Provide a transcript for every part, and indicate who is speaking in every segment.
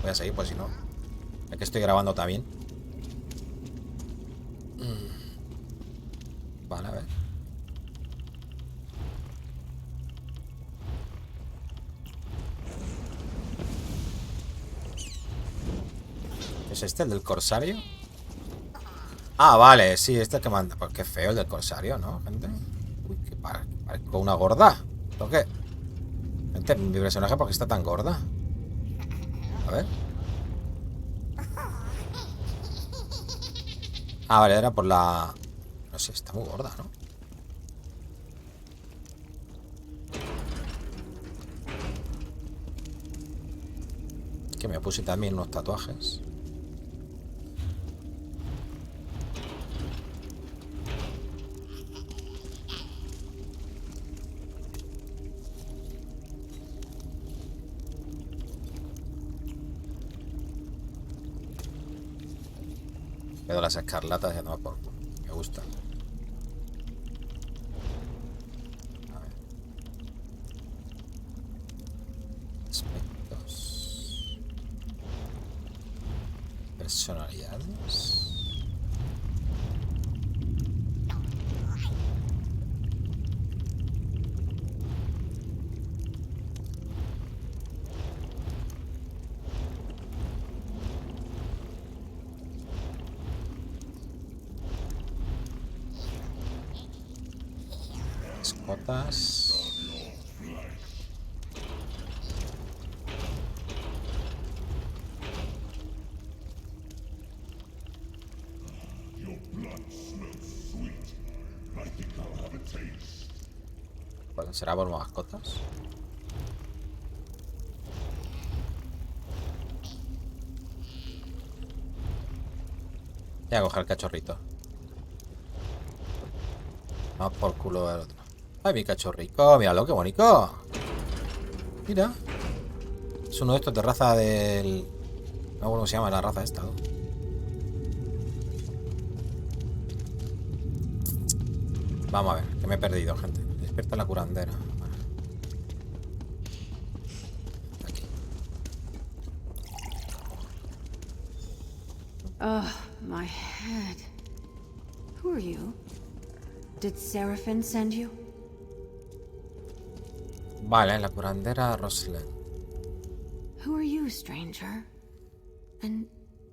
Speaker 1: Voy a seguir, pues si no. Es que estoy grabando también. Vale, a ver. ¿Es este el del corsario? Ah, vale, sí, este que manda. Pues qué feo el del corsario, ¿no, gente? Uy, que parezco una gorda. ¿Lo qué? Gente, mi personaje, ¿por qué está tan gorda? A ver. Ah, vale, era por la... No sé, está muy gorda, ¿no? Que me puse también unos tatuajes. Pero las escarlatas ya no por... Me gustan. A ver. Aspectos. Personalidades. Mascotas. Bueno, ¿será por mascotas? Voy a coger el cachorrito. Vamos por culo del otro. Ay, mi cachorrico, míralo, qué bonito. Mira. Es uno de estos de raza del... No sé cómo se llama la raza esta, ¿no? Vamos a ver, que me he perdido, gente. Despierta la curandera. Vale. Aquí.
Speaker 2: Oh, my head. Who are you? Did Seraphim send you?
Speaker 1: Vale, la curandera Rosalind.
Speaker 2: Who are you, stranger? And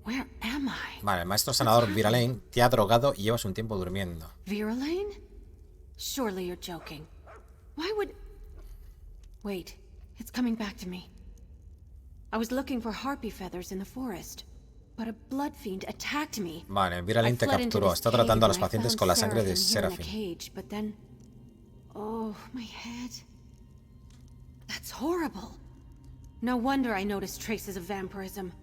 Speaker 2: where am I?
Speaker 1: Vale, el maestro sanador Viralain te ha drogado y llevas un tiempo durmiendo.
Speaker 2: Viralain? Surely you're joking. Why would... Wait, it's coming back to me. I was looking for harpy feathers in the forest, but a blood fiend attacked me.
Speaker 1: Vale, Viralain te capturó. Está tratando a los pacientes con la sangre de Seraphim.
Speaker 2: But then... Oh, my head. That's horrible. No wonder I noticed traces of vampirism.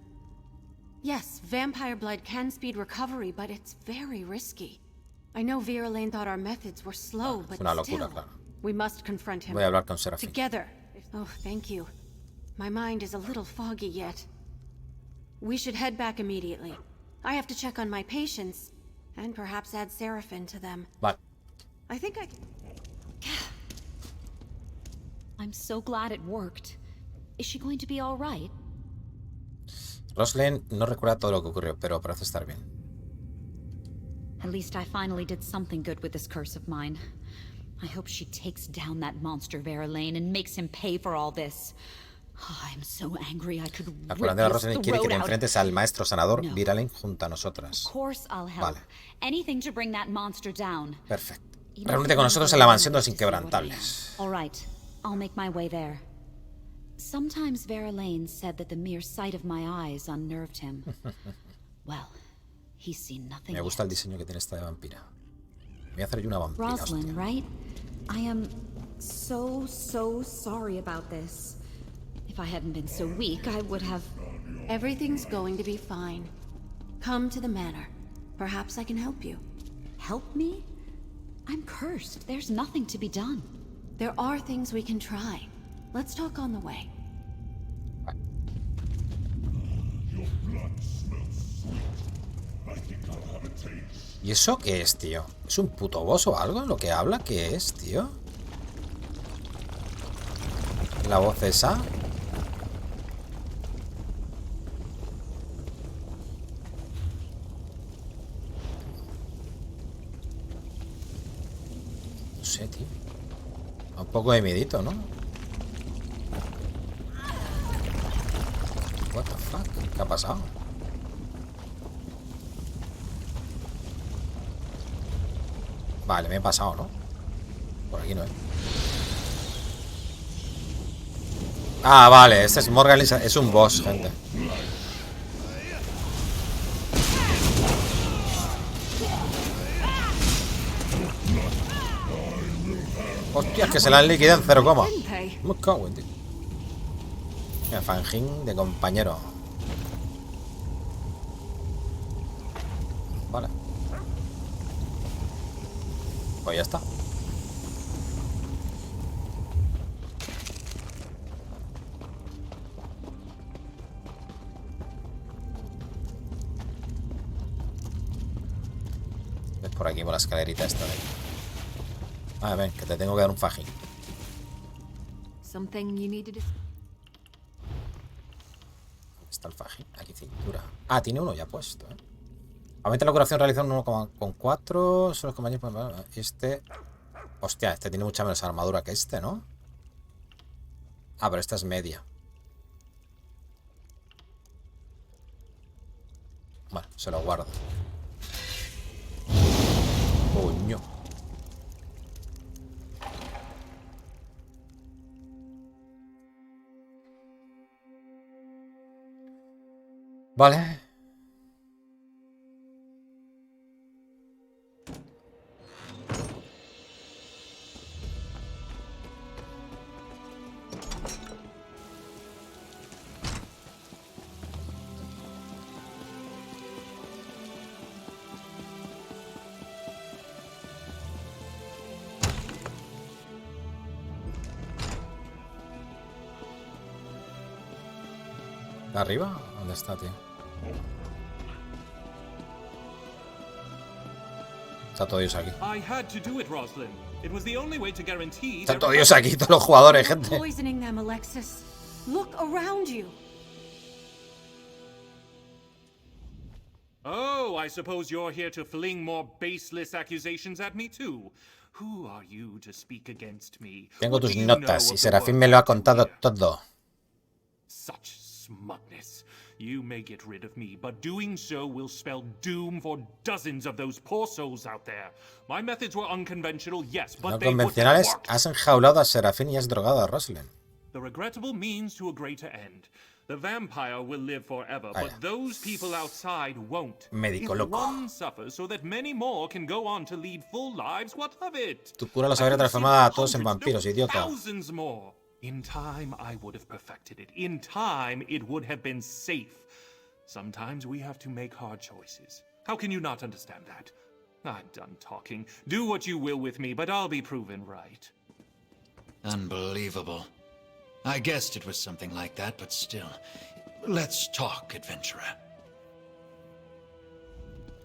Speaker 2: Yes, vampire blood can speed recovery, but it's very risky. I know Viralain thought our methods were slow, but
Speaker 1: una locura,
Speaker 2: still,
Speaker 1: claro.
Speaker 2: we must confront him.
Speaker 1: Voy a hablar con Seraphim.
Speaker 2: Together. Oh, thank you. My mind is a little foggy yet. We should head back immediately. I have to check on my patients, and perhaps add Seraphim to them.
Speaker 1: Vale.
Speaker 2: I think I...
Speaker 3: I'm so glad it worked. Is she going to be all right?
Speaker 1: Rosalind no recuerda todo lo que ocurrió, pero parece estar bien.
Speaker 3: At least I finally did something good with this curse of mine. I hope she takes down that monster Viralain and makes him pay for all this. Oh, I'm so angry I could
Speaker 1: La
Speaker 3: rip
Speaker 1: curandera
Speaker 3: his
Speaker 1: Rosalind quiere que
Speaker 3: throat
Speaker 1: te
Speaker 3: out.
Speaker 1: enfrentes al maestro sanador
Speaker 3: No.
Speaker 1: Viralain junto a nosotras.
Speaker 3: Of course I'll help.
Speaker 1: Vale.
Speaker 3: Anything to bring that monster down.
Speaker 1: Perfecto.
Speaker 3: He doesn't
Speaker 1: Reúnete con
Speaker 3: need
Speaker 1: nosotros
Speaker 3: to
Speaker 1: en la
Speaker 3: know
Speaker 1: mansión de los
Speaker 3: to see what I am.
Speaker 1: inquebrantables.
Speaker 3: All right, I'll make my way there. Sometimes Viralain said that the mere sight of my eyes unnerved him. Well, he's seen nothing
Speaker 1: Me
Speaker 3: yet.
Speaker 1: gusta el diseño que tiene esta de vampira. Voy a hacer yo una vampira,
Speaker 3: Rosalind,
Speaker 1: hostia.
Speaker 3: right? I am so sorry about this. If I hadn't been so weak, I would have...
Speaker 2: Everything's going to be fine. Come to the manor. Perhaps I can help you.
Speaker 3: Help me? I'm cursed. There's nothing to be done.
Speaker 2: There are things we can try. Let's talk on the way.
Speaker 1: ¿Y eso qué es, tío? ¿Es un puto boss o algo? ¿Lo que habla? ¿Qué es, tío? ¿La voz esa? sé, tío. Un poco de miedito, ¿no? What the fuck? ¿Qué ha pasado? Vale, me he pasado, ¿no? Por aquí no, ¿eh? Ah, vale, este es Morgan, es un boss, gente. Hostias, que se la han liquidado en 0, me cago en ti. Mira, fanjín de compañero. Vale. Pues ya está. Ves por aquí, por la escalerita esta de ahí. A ver, que te tengo que dar un fajín. Está el fajín. Aquí cintura. Ah, tiene uno ya puesto, ¿eh? Aumenta la curación realizada en 1,4. Solo los compañeros. Este. Hostia, este tiene mucha menos armadura que este, ¿no? Ah, pero esta es media. Bueno, se lo guardo. Coño. Vale. ¿Arriba? ¿Dónde está, tío? Está todo Dios aquí. Está todo Dios aquí, todos los jugadores, gente.
Speaker 4: Oh, I suppose you're here to fling more baseless accusations at me too. Who are you to speak against me?
Speaker 1: Tengo tus notas y Serafín me lo ha contado todo.
Speaker 4: Such smugness. You may get rid of me, but doing so will spell doom for dozens of those poor souls out there. My methods were unconventional, yes, but
Speaker 1: No
Speaker 4: they wouldn't
Speaker 1: convencionales,
Speaker 4: work.
Speaker 1: has enjaulado a Serafín y has drogado a Rosalind.
Speaker 4: The regrettable means to a greater end. The vampire will live forever, but those people outside won't.
Speaker 1: Médico
Speaker 4: If
Speaker 1: loco.
Speaker 4: one suffers so that many more can go on to lead full lives, what of it?
Speaker 1: Tu cura los habría transformado a todos en vampiros, idiota.
Speaker 4: Thousands more. In time, I would have perfected it. In time, it would have been safe. Sometimes we have to make hard choices. How can you not understand that? I'm done talking. Do what you will with me, but I'll be proven right.
Speaker 5: Unbelievable. I guessed it was something like that, but still. Let's talk, adventurer.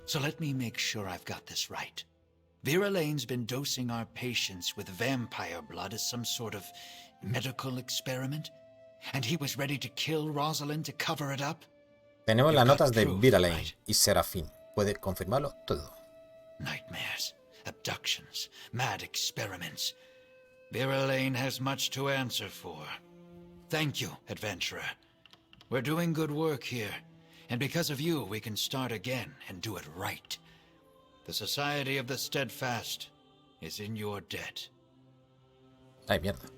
Speaker 5: So let me make sure I've got this right. Vera Lane's been dosing our patients with vampire blood as some sort of medical experiment? And he was ready to kill Rosalind to cover it up?
Speaker 1: Tenemos las notas de Vera Lane y Serafín. Puede confirmarlo todo.
Speaker 5: Nightmares, abductions, mad experiments. Vera Lane has much to answer for. Thank you, adventurer. We're doing good work here, and because of you, we can start again and do it right. The Society of the Steadfast is in your debt.
Speaker 1: Ay, mierda.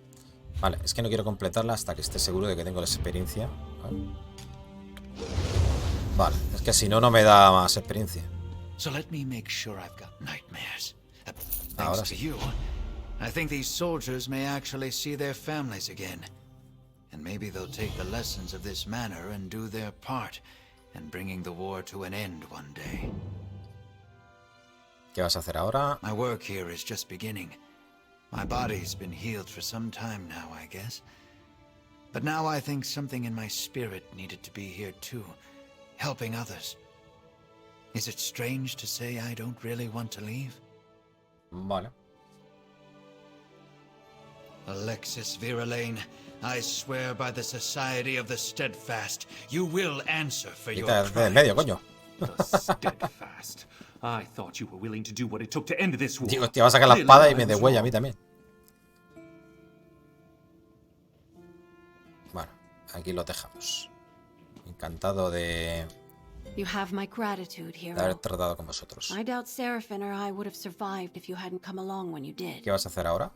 Speaker 1: Vale, es que no quiero completarla hasta que esté seguro de que tengo la experiencia. Vale, es que si no, no me da más experiencia.
Speaker 5: So let me make sure I've got nightmares.
Speaker 1: Ahora
Speaker 5: Thanks to
Speaker 1: sí.
Speaker 5: you, I think these soldiers may actually see their families again. And maybe they'll take the lessons of this manor and do their part in bringing the war to an end one day.
Speaker 1: ¿Qué vas a hacer ahora?
Speaker 5: My work here is just beginning. My body's been healed for some time now, I guess. But now I think something in my spirit needed to be here too, helping others. Is it strange to say I don't really want to leave?
Speaker 1: Vale.
Speaker 5: Alexis Vera Lane, I swear by the Society of the Steadfast, you will answer for your
Speaker 1: Quita de medio, coño.
Speaker 4: The Steadfast. I thought you were willing to do what it took to end this war.
Speaker 1: Digo, hostia, va a sacar la espada y me degüella a mí también. Bueno, aquí lo dejamos. Encantado de
Speaker 2: You have my gratitude, hero.
Speaker 1: haber tratado con vosotros.
Speaker 2: I doubt Seraphin or I would have survived if you hadn't come along when you did.
Speaker 1: ¿Qué vas a hacer ahora?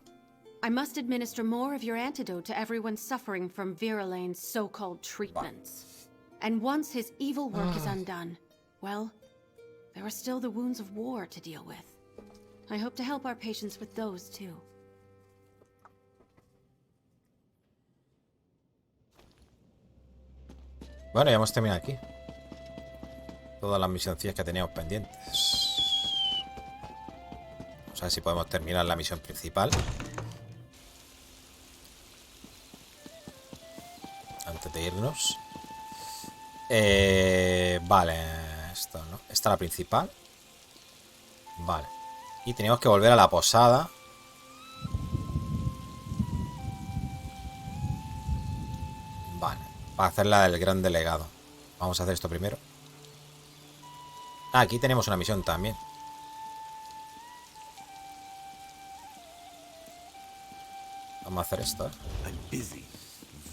Speaker 2: I must administer more of your antidote to everyone suffering from Viralane's so-called treatments. And once his evil work is undone, well, there are still the wounds of war to deal with. I hope to help our patients with those too.
Speaker 1: Bueno, ya hemos terminado aquí. Todas las misioncillas que teníamos pendientes. Vamos a ver si podemos terminar la misión principal. Antes de irnos. Vale. Esto, ¿no? Esta es la principal. Vale. Y tenemos que volver a la posada. Vale. Para hacer la del gran delegado. Vamos a hacer esto primero. Ah, aquí tenemos una misión también. Vamos a hacer esto, ¿eh?
Speaker 6: I'm busy.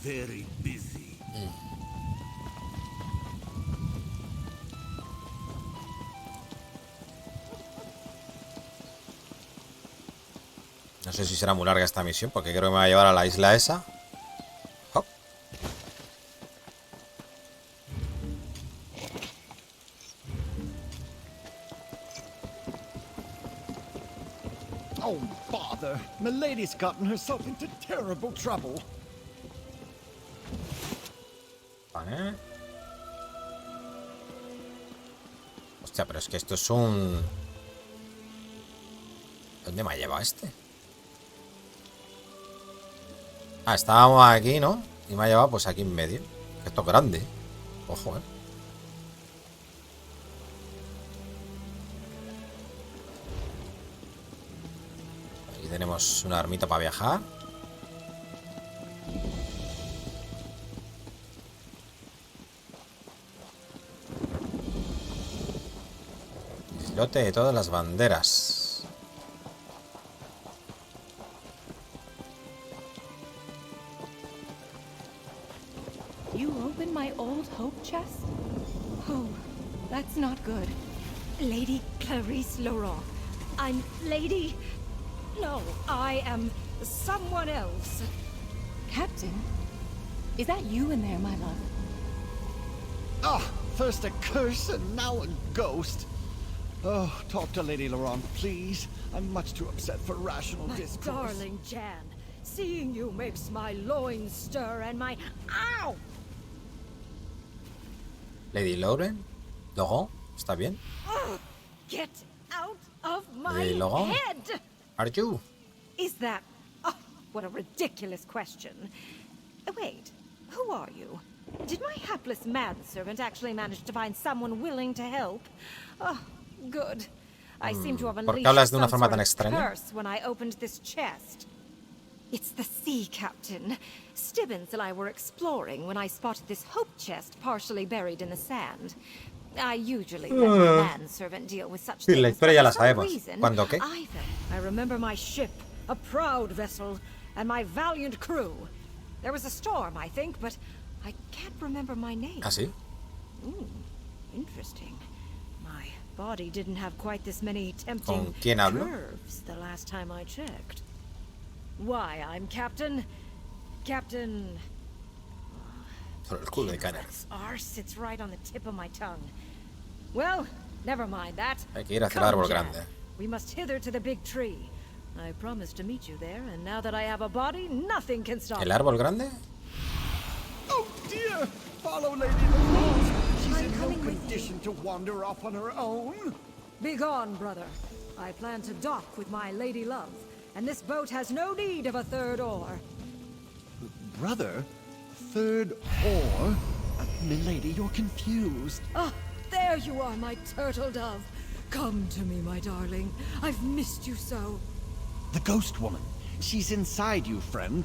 Speaker 6: Very busy.
Speaker 1: No sé si será muy larga esta misión, porque creo que me va a llevar a la isla esa. Hop.
Speaker 6: Oh, bother. Milady's gotten herself into terrible trouble.
Speaker 1: Vale. Hostia, pero es que esto es un... ¿Dónde me ha llevado este? Ah, estábamos aquí, ¿no? Y me ha llevado pues aquí en medio. Esto es grande. Ojo, Aquí tenemos una ermita para viajar. Islote de todas las banderas.
Speaker 7: You opened my old hope chest? Oh, that's not good. Lady Clarice Laurent. I'm Lady... No, I am someone else. Captain, is that you in there, my love?
Speaker 6: Ah, first a curse and now a ghost. Oh, talk to Lady Laurent, please. I'm much too upset for rational
Speaker 7: My
Speaker 6: discourse.
Speaker 7: darling Jan, seeing you makes my loins stir and my... Ow!
Speaker 1: Lady Lauren. Laurent. ¿Está bien?
Speaker 7: Get out of my
Speaker 1: Lady Laurent.
Speaker 7: head!
Speaker 1: Are you?
Speaker 7: Is that... Oh, what a ridiculous question. Wait, who are you? Did my hapless manservant actually manage to find someone willing to help? Oh, good. I seem to have
Speaker 1: ¿Por qué
Speaker 7: unleashed
Speaker 1: hablas de una
Speaker 7: some
Speaker 1: forma
Speaker 7: sort
Speaker 1: tan
Speaker 7: of
Speaker 1: extraña?
Speaker 7: curse when I opened this chest. It's the sea captain. Stibbins and I were exploring when I spotted this hope chest partially buried in the sand. I usually let my manservant deal with such
Speaker 1: Sí,
Speaker 7: things.
Speaker 1: la historia ya la
Speaker 7: but for some
Speaker 1: sabemos.
Speaker 7: reason,
Speaker 1: ¿Cuándo qué?
Speaker 7: I remember my ship, a proud vessel, and my valiant crew. There was a storm, I think, but I can't remember my name.
Speaker 1: ¿Ah, sí?
Speaker 7: Interesting. My body didn't have quite this many tempting
Speaker 1: ¿Con quién hablo?
Speaker 7: curves the last time I checked. Why, I'm Captain...
Speaker 1: Por el culo de Canner.
Speaker 7: R sits right on the tip of my tongue. Well, never mind that.
Speaker 1: Hay que ir hacia el
Speaker 7: Come,
Speaker 1: árbol
Speaker 7: Jan.
Speaker 1: grande.
Speaker 7: We must hither to the big tree. I promised to meet you there, and now that I have a body, nothing can stop
Speaker 1: ¿El
Speaker 7: me.
Speaker 1: árbol grande?
Speaker 6: Oh, dear! Follow Lady Laurent. She's
Speaker 7: I'm
Speaker 6: in no
Speaker 7: coming with you.
Speaker 6: condition to wander off on her own.
Speaker 7: Begone, brother. I plan to dock with my lady love, and this boat has no need of a third oar.
Speaker 6: Brother? Third oar? Milady, you're confused.
Speaker 7: Ah, there you are, my turtle dove. Come to me, my darling. I've missed you so.
Speaker 6: The ghost woman. She's inside you, friend.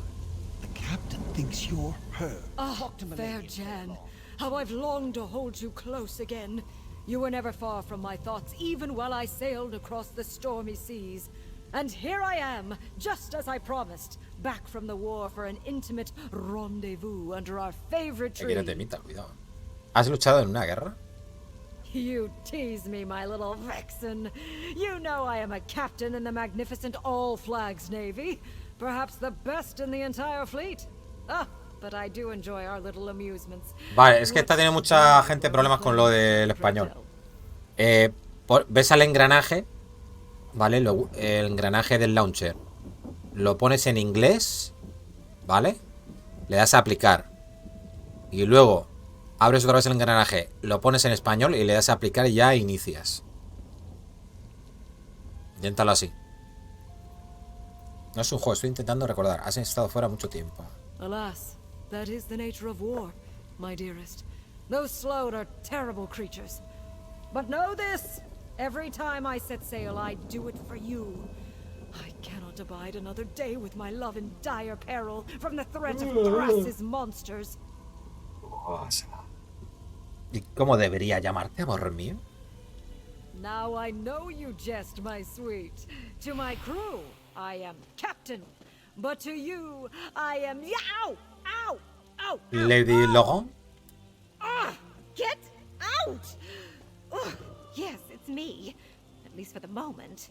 Speaker 6: The captain thinks you're her.
Speaker 7: Ah,
Speaker 6: Talk to
Speaker 7: fair
Speaker 6: Milady.
Speaker 7: Jan. How I've longed to hold you close again. You were never far from my thoughts, even while I sailed across the stormy seas. And here I am, just as I promised, back from the war for an intimate rendezvous under our favorite
Speaker 1: Que quiere
Speaker 7: tree.
Speaker 1: temita, cuidado. ¿Has luchado en una guerra?
Speaker 7: You tease me, my little vixen. You know I am a captain in the magnificent All Flags Navy, perhaps the best in the entire fleet. Ah, but I do enjoy our little amusements.
Speaker 1: Vale, es que está teniendo mucha gente problemas con lo del español. Ves al engranaje, ¿vale? El engranaje del launcher. Lo pones en inglés, ¿vale? Le das a aplicar. Y luego abres otra vez el engranaje, lo pones en español y le das a aplicar y ya inicias. Inténtalo así. No es un juego, estoy intentando recordar. Has estado fuera mucho tiempo.
Speaker 7: Alas, that is the nature of war, my dearest. Those Sloat are terrible creatures. But know this, every time I set sail, I do it for you. I cannot abide another day with my love in dire peril from the threat of Thras's monsters.
Speaker 1: ¿Y cómo debería llamarte, amor mío?
Speaker 7: Now I know you jest, my sweet. To my crew, I am captain. But to you, I am... Ow! Ow! Ow!
Speaker 1: Lady Logan.
Speaker 7: Get out! Ugh, yes, it's me. At least for the moment.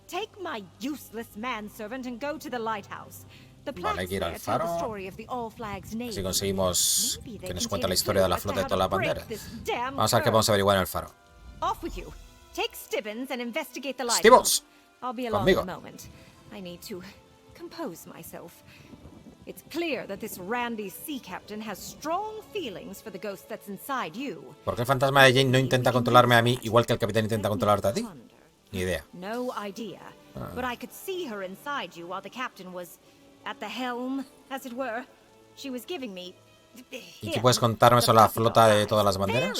Speaker 7: Take my useless manservant and go to the lighthouse. The
Speaker 1: Vale, hay que ir al
Speaker 7: plaques there tell the
Speaker 1: faro.
Speaker 7: story of the All Flags Navy.
Speaker 1: Si conseguimos
Speaker 7: Maybe they
Speaker 1: que nos
Speaker 7: can
Speaker 1: cuente la
Speaker 7: tell
Speaker 1: historia de la
Speaker 7: too
Speaker 1: flota de
Speaker 7: as to
Speaker 1: todas las
Speaker 7: how to break
Speaker 1: banderas.
Speaker 7: this damn
Speaker 1: Vamos a ver qué
Speaker 7: curse.
Speaker 1: podemos averiguar en el faro.
Speaker 7: Off with you. Take Stibbons and investigate the lighthouse.
Speaker 1: Stibbons,
Speaker 7: I'll be along
Speaker 1: conmigo.
Speaker 7: in a moment. I need to compose myself. It's clear that this randy sea captain has strong feelings for the ghost that's inside you.
Speaker 1: ¿Por qué el fantasma de Jane no intenta controlarme a mí igual que el capitán intenta controlarte a ti? Ni idea.
Speaker 7: No idea. But I could see her inside you while the captain was at the helm, as it were. She was giving me...
Speaker 1: ¿Y qué puedes contarme sobre la flota de todas las banderas?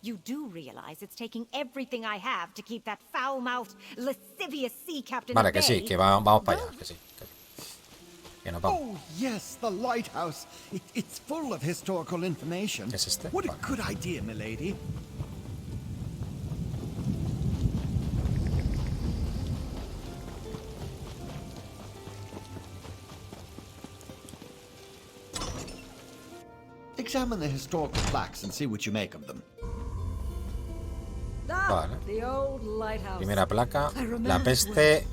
Speaker 7: You do realize it's taking everything I have to keep that foul-mouthed, lascivious sea captain
Speaker 1: Vale,
Speaker 7: at
Speaker 1: que sí,
Speaker 7: bay.
Speaker 1: que vamos para allá, que sí. Que nos vamos.
Speaker 6: Oh, yes, the lighthouse. It's full of historical information.
Speaker 1: ¿Qué es este?
Speaker 6: What a
Speaker 1: Vale.
Speaker 6: good idea, milady. Examine the historical plaques and see what you make of them.
Speaker 1: Vale.
Speaker 7: The old lighthouse.
Speaker 1: Primera placa. La peste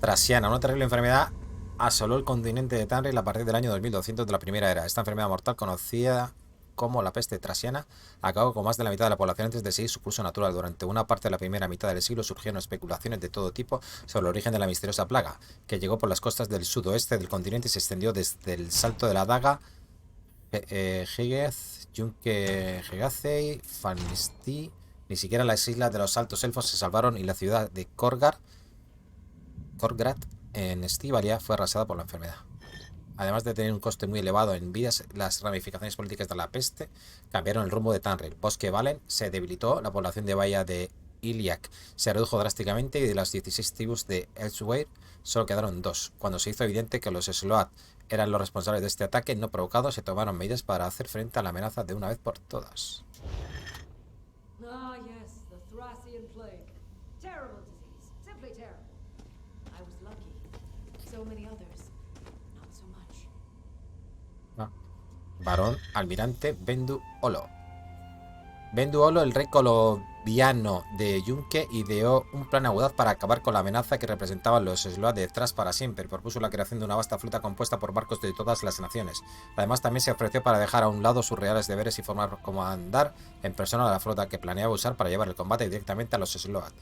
Speaker 1: trasiana, una terrible enfermedad, asoló el continente de Tamriel a partir del año 2200 de la primera era. Esta enfermedad mortal, conocida como la peste trasiana, acabó con más de la mitad de la población antes de seguir su curso natural. Durante una parte de la primera mitad del siglo surgieron especulaciones de todo tipo sobre el origen de la misteriosa plaga, que llegó por las costas del sudoeste del continente y se extendió desde el Salto de la Daga, Hegez, Yunque, Hegazei, Fanistí. Ni siquiera las islas de los altos elfos se salvaron y la ciudad de Korgrad en Estivalia fue arrasada por la enfermedad. Además de tener un coste muy elevado en vidas, las ramificaciones políticas de la peste cambiaron el rumbo de Tamriel. Bosque Valen se debilitó, la población de Bahía de Iliac se redujo drásticamente y de las 16 tribus de Elsewhere solo quedaron 2. Cuando se hizo evidente que los Sloat eran los responsables de este ataque no provocado, se tomaron medidas para hacer frente a la amenaza de una vez por todas.
Speaker 7: Ah, yes, the Thracian plague. Terrible disease. Simply terrible. I was lucky. So many others, not so much.
Speaker 1: Varón almirante Bendu Olo. Bendu Olo, el rey colombiano de Yunque, ideó un plan audaz para acabar con la amenaza que representaban los Sloat de Thras para siempre. Propuso la creación de una vasta flota compuesta por barcos de todas las naciones. Además, también se ofreció para dejar a un lado sus reales deberes y formar comandar en persona a la flota que planeaba usar para llevar el combate directamente a los Sloat.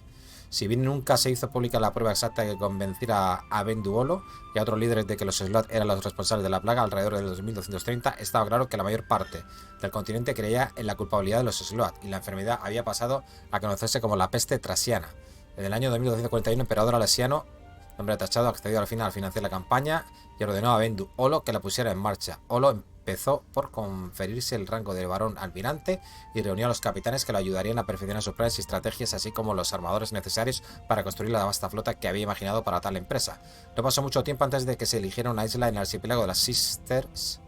Speaker 1: Si bien nunca se hizo pública la prueba exacta que convenciera a Bendu Olo y a otros líderes de que los Sloat eran los responsables de la plaga alrededor del 2230, estaba claro que la mayor parte del continente creía en la culpabilidad de los Sloat y la enfermedad había pasado a conocerse como la peste trasiana. En el año 2241, el emperador Alesiano, hombre tachado, accedió al final a financiar la campaña y ordenó a Bendu Olo que la pusiera en marcha. Olo empezó por conferirse el rango de varón almirante y reunió a los capitanes que lo ayudarían a perfeccionar sus planes y estrategias, así como los armadores necesarios para construir la vasta flota que había imaginado para tal empresa. No pasó mucho tiempo antes de que se eligiera una isla en el archipiélago de las Sisters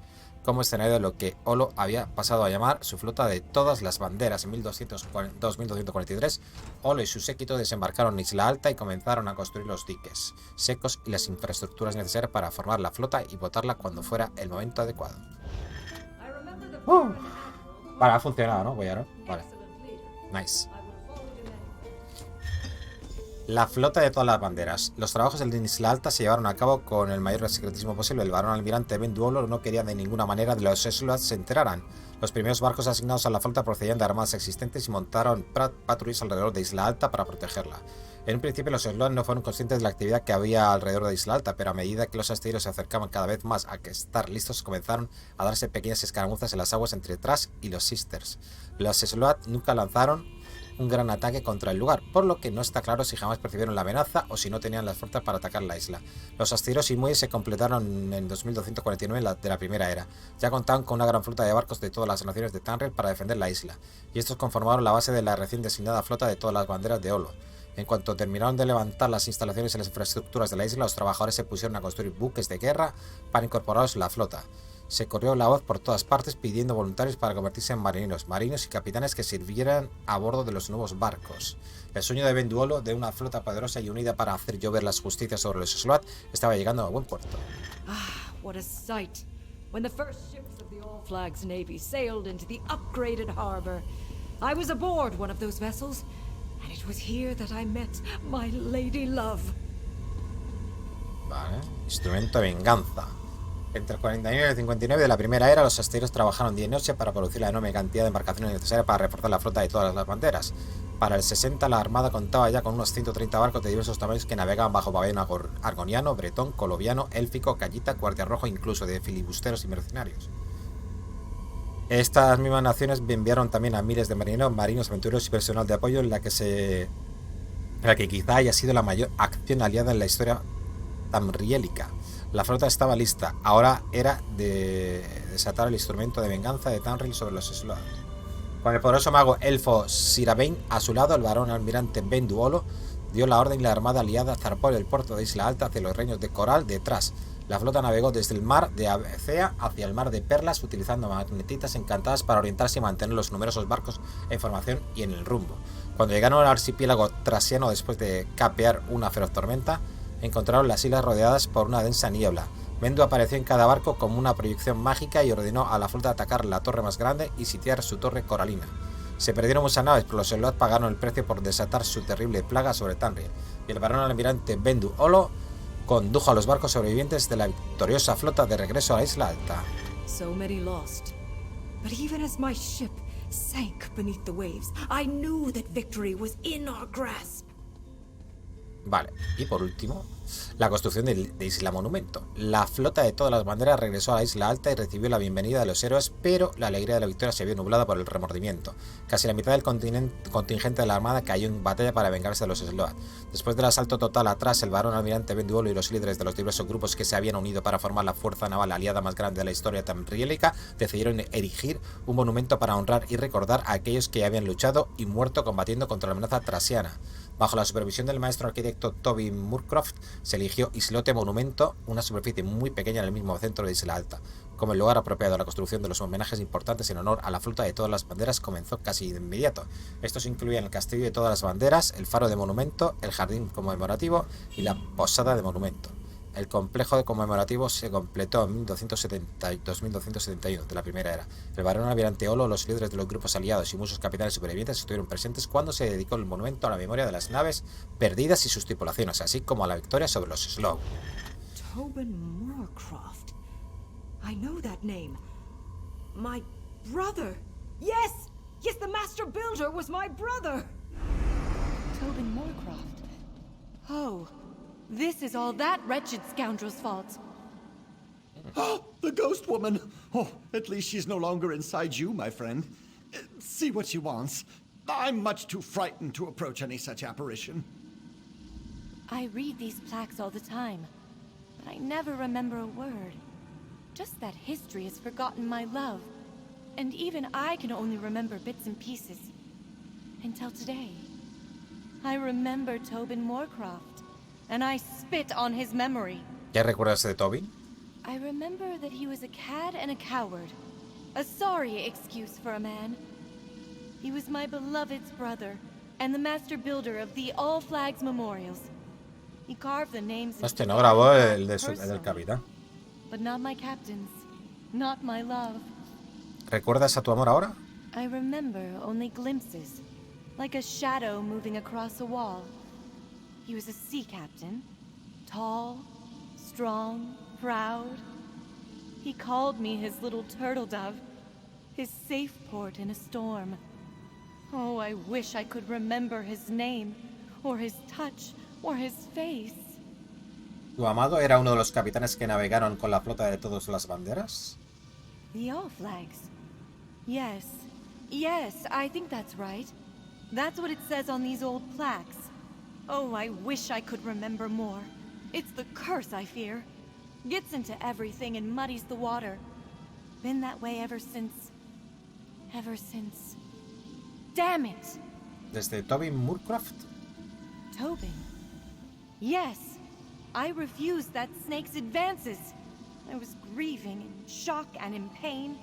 Speaker 1: como escenario de lo que Olo había pasado a llamar su flota de todas las banderas. En 1243, Olo y su séquito desembarcaron en Isla Alta y comenzaron a construir los diques secos y las infraestructuras necesarias para formar la flota y botarla cuando fuera el momento adecuado. Vale, ha funcionado, ¿no? Voy a ver. Vale. Nice. La flota de todas las banderas. Los trabajos en Isla Alta se llevaron a cabo con el mayor secretismo posible. El varón almirante Ben Duolo no quería de ninguna manera que los Slots se enteraran. Los primeros barcos asignados a la flota procedían de armadas existentes y montaron patrullas alrededor de Isla Alta para protegerla. En un principio los Slots no fueron conscientes de la actividad que había alrededor de Isla Alta, pero a medida que los astilleros se acercaban cada vez más a estar listos, comenzaron a darse pequeñas escaramuzas en las aguas entre Trash y los Sisters. Los Slots nunca lanzaron un gran ataque contra el lugar, por lo que no está claro si jamás percibieron la amenaza o si no tenían las fuerzas para atacar la isla. Los astilleros y muelles se completaron en 2249 de la primera era. Ya contaban con una gran flota de barcos de todas las naciones de Tamriel para defender la isla, y estos conformaron la base de la recién designada flota de todas las banderas de Olo. En cuanto terminaron de levantar las instalaciones y las infraestructuras de la isla, los trabajadores se pusieron a construir buques de guerra para incorporarlos a la flota. Se corrió la voz por todas partes pidiendo voluntarios para convertirse en marineros y capitanes que sirvieran a bordo de los nuevos barcos. El sueño de Ben Duolo de una flota poderosa y unida para hacer llover las justicias sobre los Slots estaba llegando a buen puerto.
Speaker 7: Ah, what a sight. When the first ships of the All Flags Navy sailed into the upgraded harbor, I was aboard one of those vessels, and it was here that I met my lady love.
Speaker 1: Vale, instrumento de venganza. Entre el 49 y el 59 de la primera era, los astilleros trabajaron día y noche para producir la enorme cantidad de embarcaciones necesarias para reforzar la flota de todas las banderas. Para el 60, la armada contaba ya con unos 130 barcos de diversos tamaños que navegaban bajo pabellón argoniano, bretón, coloviano, élfico, callita, guardia rojo, incluso de filibusteros y mercenarios. Estas mismas naciones enviaron también a miles de marinos, aventureros y personal de apoyo en la que quizá haya sido la mayor acción aliada en la historia tamriélica. La flota estaba lista, ahora era de desatar el instrumento de venganza de Tamriel sobre los Slots. Con el poderoso mago elfo Sirabain a su lado, el varón almirante Ben Duolo dio la orden y la armada aliada zarpó del puerto de Isla Alta hacia los reinos de Coral detrás. La flota navegó desde el mar de Abecea hacia el mar de Perlas, utilizando magnetitas encantadas para orientarse y mantener los numerosos barcos en formación y en el rumbo. Cuando llegaron al archipiélago trasiano después de capear una feroz tormenta, encontraron las islas rodeadas por una densa niebla. Bendu apareció en cada barco como una proyección mágica y ordenó a la flota atacar la torre más grande y sitiar su torre coralina. Se perdieron muchas naves, pero los Slots pagaron el precio por desatar su terrible plaga sobre Tamriel, y el varón almirante Ben Duolo condujo a los barcos sobrevivientes de la victoriosa flota de regreso a la Isla Alta.
Speaker 7: So many lost. But even as my ship sank beneath the waves, I knew that victory was in our grasp.
Speaker 1: Vale, y por último, la construcción de Isla Monumento. La flota de todas las banderas regresó a la Isla Alta y recibió la bienvenida de los héroes, pero la alegría de la victoria se vio nublada por el remordimiento. Casi la mitad del contingente de la armada cayó en batalla para vengarse de los Slots. Después del asalto total atrás, el varón almirante Ben Duolo y los líderes de los diversos grupos que se habían unido para formar la fuerza naval aliada más grande de la historia tamriélica decidieron erigir un monumento para honrar y recordar a aquellos que habían luchado y muerto combatiendo contra la amenaza trasiana. Bajo la supervisión del maestro arquitecto Toby Moorcroft, se eligió Islote Monumento, una superficie muy pequeña en el mismo centro de Isla Alta. Como el lugar apropiado a la construcción de los homenajes importantes en honor a la flota de todas las banderas comenzó casi de inmediato. Estos incluían el castillo de todas las banderas, el faro de monumento, el jardín conmemorativo y la posada de monumento. El complejo de conmemorativo se completó en 2271 de la primera era. El varón almirante Olo, los líderes de los grupos aliados y muchos capitanes supervivientes estuvieron presentes cuando se dedicó el monumento a la memoria de las naves perdidas y sus tripulaciones, así como a la victoria sobre los Slots.
Speaker 7: Tobin Moorcroft. I know that name. My brother. Yes! Yes, the master builder was my brother! Tobin Moorcroft. Oh. This is all that wretched scoundrel's fault.
Speaker 6: Oh, the ghost woman! Oh, at least she's no longer inside you, my friend. See what she wants. I'm much too frightened to approach any such apparition.
Speaker 7: I read these plaques all the time, but I never remember a word. Just that history has forgotten my love, and even I can only remember bits and pieces. Until today. I remember Tobin Moorcroft. And I spit on his memory.
Speaker 1: ¿Ya recuerdas de Tobin?
Speaker 7: I remember that he was a cad and a coward. A sorry excuse for a man. He was my beloved's brother, and the master builder of the All Flags memorials. He carved the names into
Speaker 1: Hostia,
Speaker 7: the
Speaker 1: no grabó
Speaker 7: iron
Speaker 1: el del
Speaker 7: personally,
Speaker 1: capitán.
Speaker 7: but not my captain's, not my love.
Speaker 1: ¿Recuerdas a tu amor ahora?
Speaker 7: I remember only glimpses, like a shadow moving across a wall. He was a sea captain, tall, strong, proud. He called me his little turtle dove, his safe port in a storm. Oh, I wish I could remember his name, or his touch, or his face.
Speaker 1: ¿Tu amado era uno de los capitanes que navegaron con la flota de todas las banderas?
Speaker 7: The All Flags. Yes. Yes, I think that's right. That's what it says on these old plaques. Oh, I wish I could remember more. It's the curse, I fear. Gets into everything and muddies the water. Been that way ever since... Damn it!
Speaker 1: ¿Desde Tobin Moorcroft?
Speaker 7: Tobin. Yes. I refused that snake's advances. I was grieving, in shock and in pain.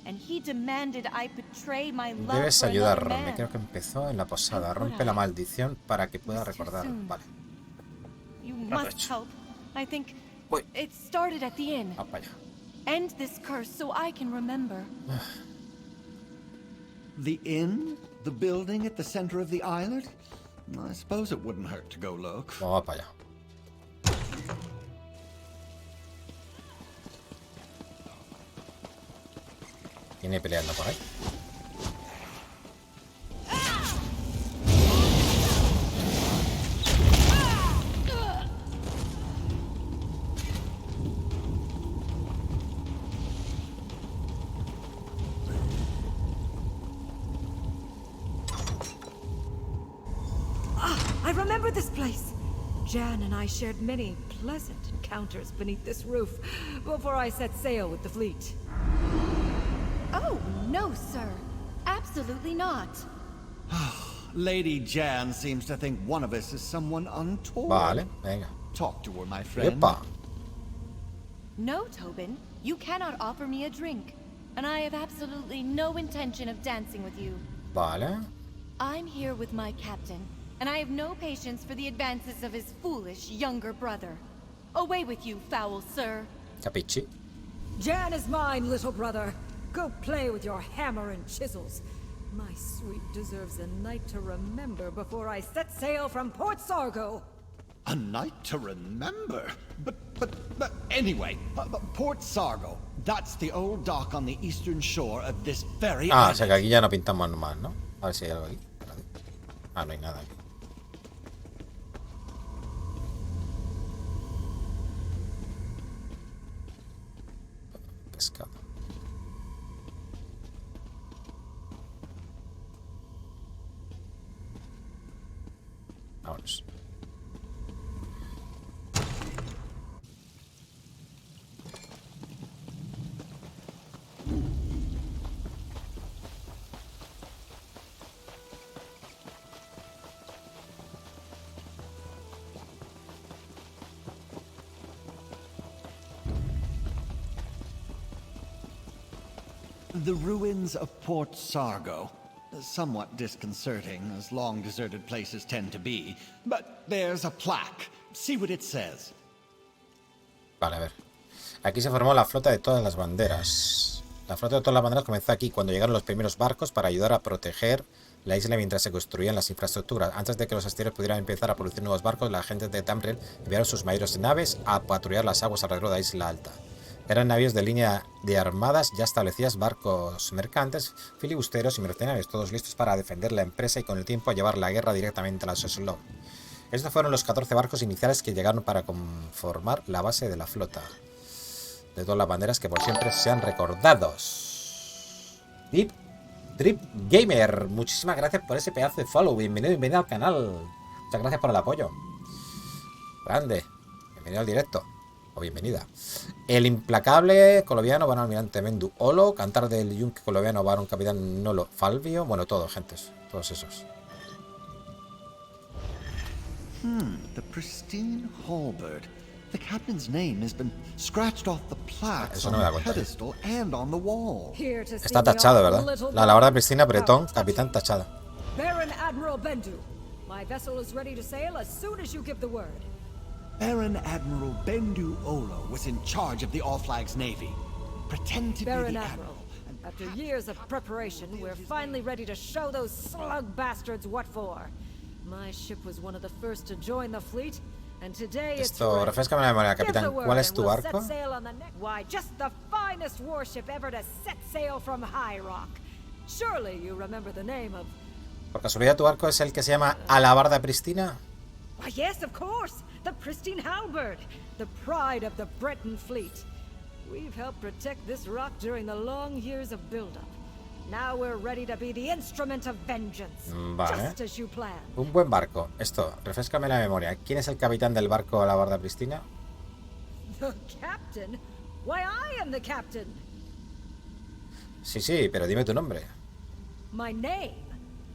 Speaker 7: And he demanded I betray my love
Speaker 1: Debes
Speaker 7: for another
Speaker 1: ayudarme.
Speaker 7: man.
Speaker 1: Creo que empezó en la posada. Rompe la maldición para que pueda recordar. Vale.
Speaker 7: You must help. I think
Speaker 1: Voy.
Speaker 7: it started at the inn.
Speaker 1: Va para allá.
Speaker 7: End this curse so I can remember.
Speaker 6: The inn? The building at the center of the island? I suppose it wouldn't hurt to go look.
Speaker 1: Vamos para allá. Viene peleando por ahí.
Speaker 8: I remember this place. Jan and I shared many pleasant encounters beneath this roof before I set sail with the fleet.
Speaker 7: Oh, no, sir. Absolutely not.
Speaker 6: Lady Jan seems to think one of us is someone untoward.
Speaker 1: Vale, venga.
Speaker 6: Talk to her, my friend.
Speaker 1: Epa.
Speaker 7: No, Tobin. You cannot offer me a drink. And I have absolutely no intention of dancing with you.
Speaker 1: Vale.
Speaker 7: I'm here with my captain, and I have no patience for the advances of his foolish younger brother. Away with you, foul sir.
Speaker 1: Capichi.
Speaker 8: Jan is mine, little brother. Go play with your hammer and chisels. My sweet deserves a night to remember before I set sail from Port Sargo.
Speaker 6: A night to remember? But anyway, Port Sargo. That's the old dock on the eastern shore of this very
Speaker 1: Ah, o
Speaker 6: island.
Speaker 1: sea que aquí ya no pintamos más, ¿no? A ver si hay algo aquí. Ah, no hay nada aquí. Pescado. Vámonos.
Speaker 6: The ruins of Port Sargo. Somewhat disconcerting, as long deserted places tend to be. But there's a plaque. See what it says.
Speaker 1: Vale, a ver. Aquí se formó la flota de todas las banderas. La flota de todas las banderas comenzó aquí cuando llegaron los primeros barcos para ayudar a proteger la isla mientras se construían las infraestructuras. Antes de que los astilleros pudieran empezar a producir nuevos barcos, la gente de Tamriel enviaron sus mayores naves a patrullar las aguas alrededor de la Isla Alta. Eran navíos de línea de armadas ya establecidas, barcos mercantes, filibusteros y mercenarios, todos listos para defender la empresa y con el tiempo a llevar la guerra directamente a la Soslov. Estos fueron los 14 barcos iniciales que llegaron para conformar la base de la flota. De todas las banderas que por siempre sean recordados. Drip Gamer, muchísimas gracias por ese pedazo de follow. Bienvenido al canal. Muchas gracias por el apoyo. Grande. Bienvenido al directo. O bienvenida. El implacable colombiano Baron Almirante Mendu Olo. Cantar del yunque colombiano Baron Capitán Nolo Falvio. Bueno, todo, gentes. Todos esos.
Speaker 6: The pristine halberd. The captain's name has been scratched off the plaques
Speaker 1: Eso
Speaker 6: on
Speaker 1: no me da
Speaker 6: the
Speaker 1: cuenta.
Speaker 6: pedestal and on the wall.
Speaker 8: Here to see
Speaker 1: Está
Speaker 8: the
Speaker 1: tachado,
Speaker 8: awful
Speaker 1: ¿verdad?
Speaker 8: little
Speaker 1: La alabarda
Speaker 8: boy.
Speaker 1: pristina, bretón,
Speaker 8: How
Speaker 1: capitán,
Speaker 8: touching.
Speaker 1: tachada.
Speaker 8: Baron Admiral Bendu, my vessel is ready to sail as soon as you give the word.
Speaker 6: Baron Admiral Bendu Olo was in charge of the All Flags Navy. Pretend to
Speaker 8: Baron
Speaker 6: be the
Speaker 8: Admiral, after years of preparation, we're finally ready to show those slug bastards what for. My ship was one of the first to join the fleet, and today it's
Speaker 1: Esto,
Speaker 8: ready.
Speaker 1: refrescame la memoria,
Speaker 8: Give the
Speaker 1: capitán.
Speaker 8: word
Speaker 1: ¿Cuál es
Speaker 8: and
Speaker 1: tu
Speaker 8: we'll
Speaker 1: barco?
Speaker 8: set sail on the Why, just the finest warship ever to set sail from High Rock. Surely you remember the name of...
Speaker 1: ¿Por casualidad tu barco es el que se llama Alabarda Pristina?
Speaker 8: Why, yes, of course. The pristine halberd, the pride of the Breton fleet. We've helped protect this rock during the long years of buildup. Now we're ready to be the instrument of vengeance,
Speaker 1: Vale.
Speaker 8: just as you planned.
Speaker 1: Un buen barco. Esto, refrescame la memoria. ¿Quién es el capitán del barco Alabarda Pristina?
Speaker 8: The captain? Why, I am the captain.
Speaker 1: Sí, pero dime tu nombre.
Speaker 8: My name?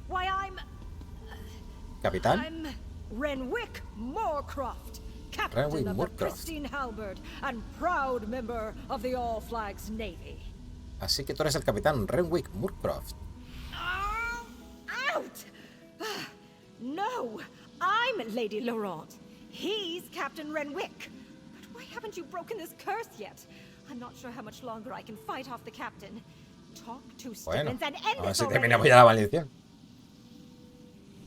Speaker 8: Why,
Speaker 1: ¿Capitán?
Speaker 8: I'm Renwick Moorcroft, captain
Speaker 1: Renwick
Speaker 8: of the
Speaker 1: Moorcroft.
Speaker 8: pristine halberd and proud member of the All Flags Navy.
Speaker 1: Así que tú eres el capitán Renwick Moorcroft.
Speaker 8: Out! No, I'm Lady Laurent. He's Captain Renwick. But why haven't you broken this curse yet? I'm not sure how much longer I can fight off the captain. Talk to
Speaker 1: Bueno,
Speaker 8: Stevens and end
Speaker 1: a ver
Speaker 8: this
Speaker 1: si
Speaker 8: already.
Speaker 1: terminamos ya la maldición.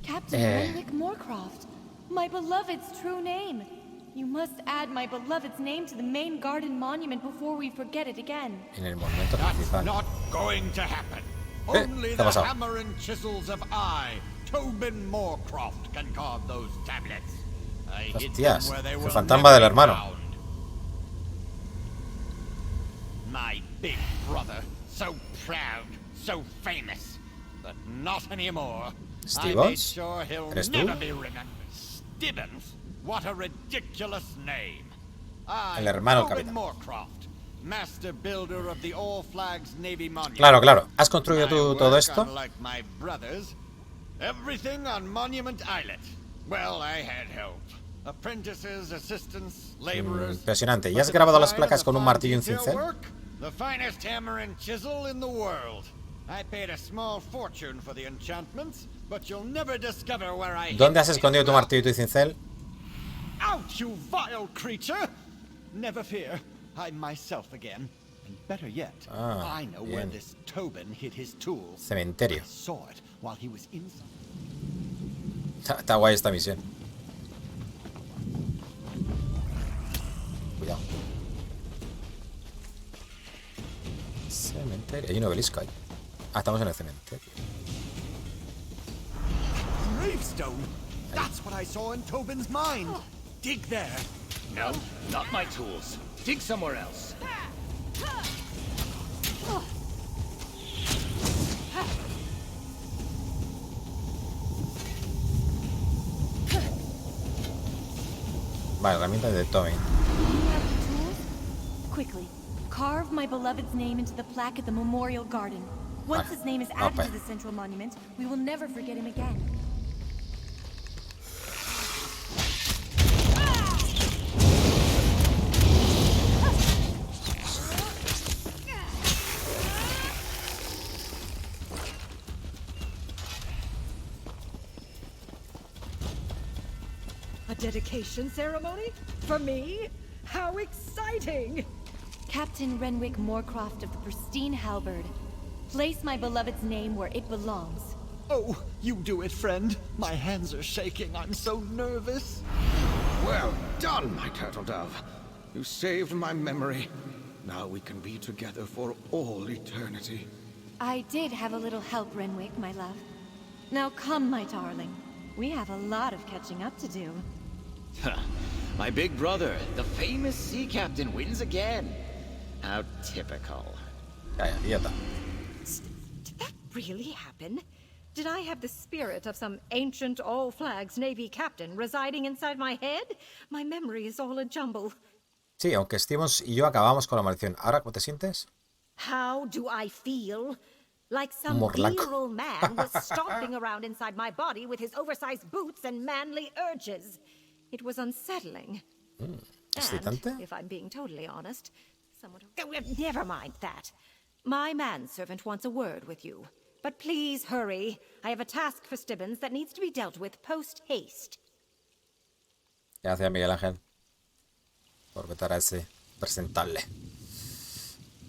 Speaker 7: Captain Renwick Moorcroft, my beloved's true name. You must add my beloved's name to the main garden monument before we forget it again.
Speaker 1: En el monumento
Speaker 6: That's
Speaker 1: principal.
Speaker 6: not going to happen.
Speaker 1: Eh,
Speaker 6: Only
Speaker 1: ¿qué ha
Speaker 6: the
Speaker 1: pasado?
Speaker 6: hammer and chisels of I, Tobin Moorcroft, can carve those tablets. I hid them
Speaker 1: Hostias,
Speaker 6: where they
Speaker 1: el
Speaker 6: will
Speaker 1: fantasma
Speaker 6: never
Speaker 1: del
Speaker 6: be
Speaker 1: hermano.
Speaker 6: found. My big brother, so proud, so famous, but not anymore. I made
Speaker 1: ¿Stevens?
Speaker 6: sure he'll
Speaker 1: ¿Eres tú?
Speaker 6: never be remembered. Stevens? What a ridiculous name.
Speaker 1: El hermano
Speaker 6: Tobin
Speaker 1: capitán.
Speaker 6: Moorcroft, master builder of the All Flags Navy Monument.
Speaker 1: Claro. ¿Has construido
Speaker 6: My
Speaker 1: tú todo
Speaker 6: work,
Speaker 1: esto?
Speaker 6: unlike my brothers, everything on Monument Islet. Well, I had help. Apprentices, assistants, laborers.
Speaker 1: Impresionante. ¿Y
Speaker 6: But
Speaker 1: has
Speaker 6: the
Speaker 1: grabado las
Speaker 6: design of
Speaker 1: placas
Speaker 6: the
Speaker 1: con un
Speaker 6: fine
Speaker 1: martillo y un
Speaker 6: detail
Speaker 1: cincel?
Speaker 6: work, the finest hammer and chisel in the world. I paid a small fortune for the enchantments, but you'll never discover where I hid
Speaker 1: ¿Dónde has
Speaker 6: them.
Speaker 1: escondido tu martillo y tu cincel?
Speaker 6: Out, you vile creature! Never fear, I'm myself again. And better yet,
Speaker 1: Ah,
Speaker 6: I know where
Speaker 1: bien.
Speaker 6: this Tobin hid his tools.
Speaker 1: Cementerio.
Speaker 6: I saw it while he was inside.
Speaker 1: Está guay esta misión. Cuidado. Cementerio. Hay un obelisco ahí. Ah, estamos en el cementerio.
Speaker 6: Gravestone! That's what I saw in Tobin's mind. Dig there.
Speaker 9: No, not my tools. Dig somewhere else.
Speaker 1: Vale, herramienta de Tommy.
Speaker 7: You have the tools? Quickly, carve my beloved's name into the plaque at the Memorial Garden. Once
Speaker 1: Vale,
Speaker 7: his name is added
Speaker 1: ope.
Speaker 7: to the central monument, we will never forget him again.
Speaker 8: A dedication ceremony? For me? How exciting!
Speaker 7: Captain Renwick Moorcroft of the pristine halberd. Place my beloved's name where it belongs.
Speaker 6: Oh, you do it, friend. My hands are shaking. I'm so nervous.
Speaker 9: Well done, my turtle dove. You saved my memory. Now we can be together for all eternity.
Speaker 7: I did have a little help, Renwick, my love. Now come, my darling. We have a lot of catching up to do.
Speaker 10: My big brother, the famous sea captain, wins again. How typical.
Speaker 1: Calla, idiota.
Speaker 8: Did that really happen? Did I have the spirit of some ancient All Flags Navy captain residing inside my head? My memory is all a jumble.
Speaker 1: Sí, aunque Stevens y yo acabamos con la maldición. ¿Ahora cómo te sientes?
Speaker 8: How do I feel? Like some
Speaker 1: Morlaco.
Speaker 8: virile man was stomping around inside my body with his oversized boots and manly urges. It was unsettling.
Speaker 1: ¿Excitante?
Speaker 8: And, if I'm being totally honest, someone... Never mind that. My manservant wants a word with you. But please hurry. I have a task for Stibbons that needs to be dealt with post-haste.
Speaker 1: Gracias, Miguel Ángel, por vetar a ese presentable.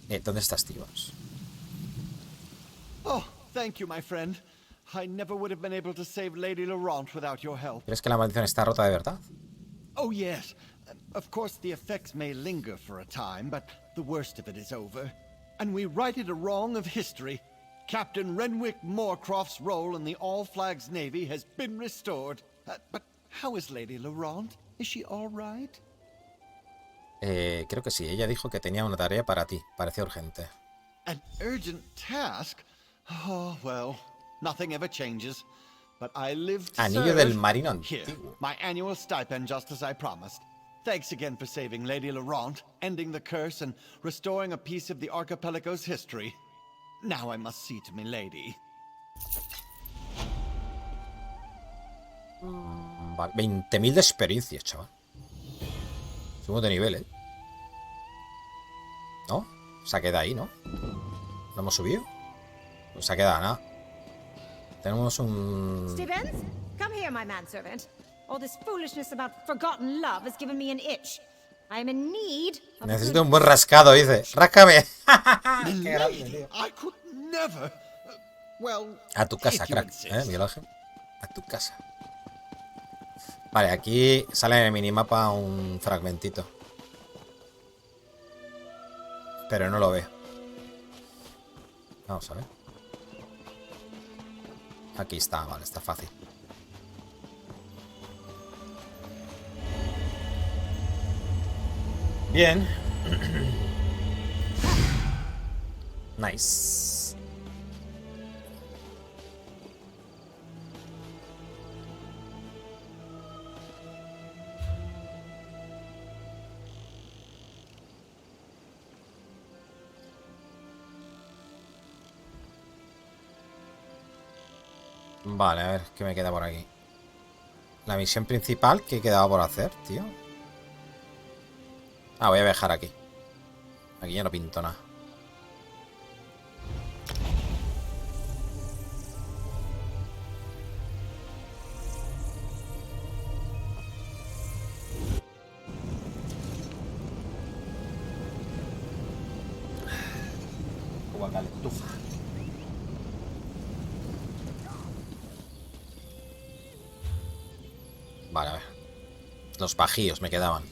Speaker 1: ¿Dónde estás, tíos?
Speaker 6: Oh, thank you, my friend. I never would have been able to save Lady Laurent without your help.
Speaker 1: ¿Crees que la maldición está rota de verdad?
Speaker 6: Oh, yes. Of course, the effects may linger for a time, but the worst of it is over. And we righted a wrong of history. Captain Renwick Moorcroft's role in the All Flags Navy has been restored. But how is Lady Laurent? Is she all right?
Speaker 1: Creo que sí. Ella dijo que tenía una tarea para ti. Parecía urgente.
Speaker 6: An urgent task? Oh, well, nothing ever changes. But I live to
Speaker 1: Anillo
Speaker 6: serve.
Speaker 1: del marino
Speaker 6: Here,
Speaker 1: antiguo.
Speaker 6: my annual stipend, just as I promised. Thanks again for saving Lady Laurent, ending the curse, and restoring a piece of the archipelago's history. Now I must see to me lady.
Speaker 1: Vale, 20.000 de experiencia, chaval. Subimos de nivel, ¿eh? ¿No? Se ha quedado ahí, ¿no? ¿No hemos subido? No se ha quedado nada. Tenemos un...
Speaker 8: Stibbons, come here, my manservant. All this foolishness about forgotten love has given me an itch. I am in need of
Speaker 1: Necesito un buen rascado, dice. ¡Ráscame!
Speaker 6: Qué grande, tío. I could never. Well,
Speaker 1: A tu casa,
Speaker 6: if you
Speaker 1: crack.
Speaker 6: insist.
Speaker 1: Miguel Ángel. A tu casa. Vale, aquí sale en el minimapa un fragmentito. Pero no lo veo. Vamos a ver. Aquí está, vale, está fácil. Bien. Nice. Vale, a ver qué me queda por aquí. La misión principal que quedaba por hacer, tío. Ah, voy a viajar aquí. Aquí ya no pinto nada. Agua calentufa. Vale, a ver. Los bajíos me quedaban.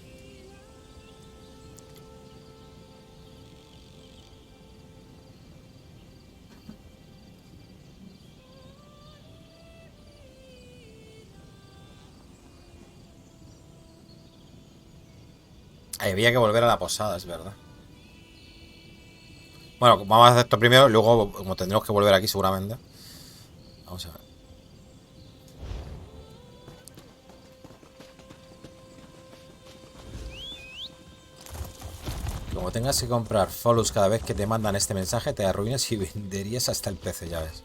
Speaker 1: Había que volver a la posada, es verdad. Bueno, vamos a hacer esto primero y luego, como tendremos que volver aquí seguramente. Vamos a ver. Como tengas que comprar follows cada vez que te mandan este mensaje, te arruinas y venderías hasta el PC, ya ves.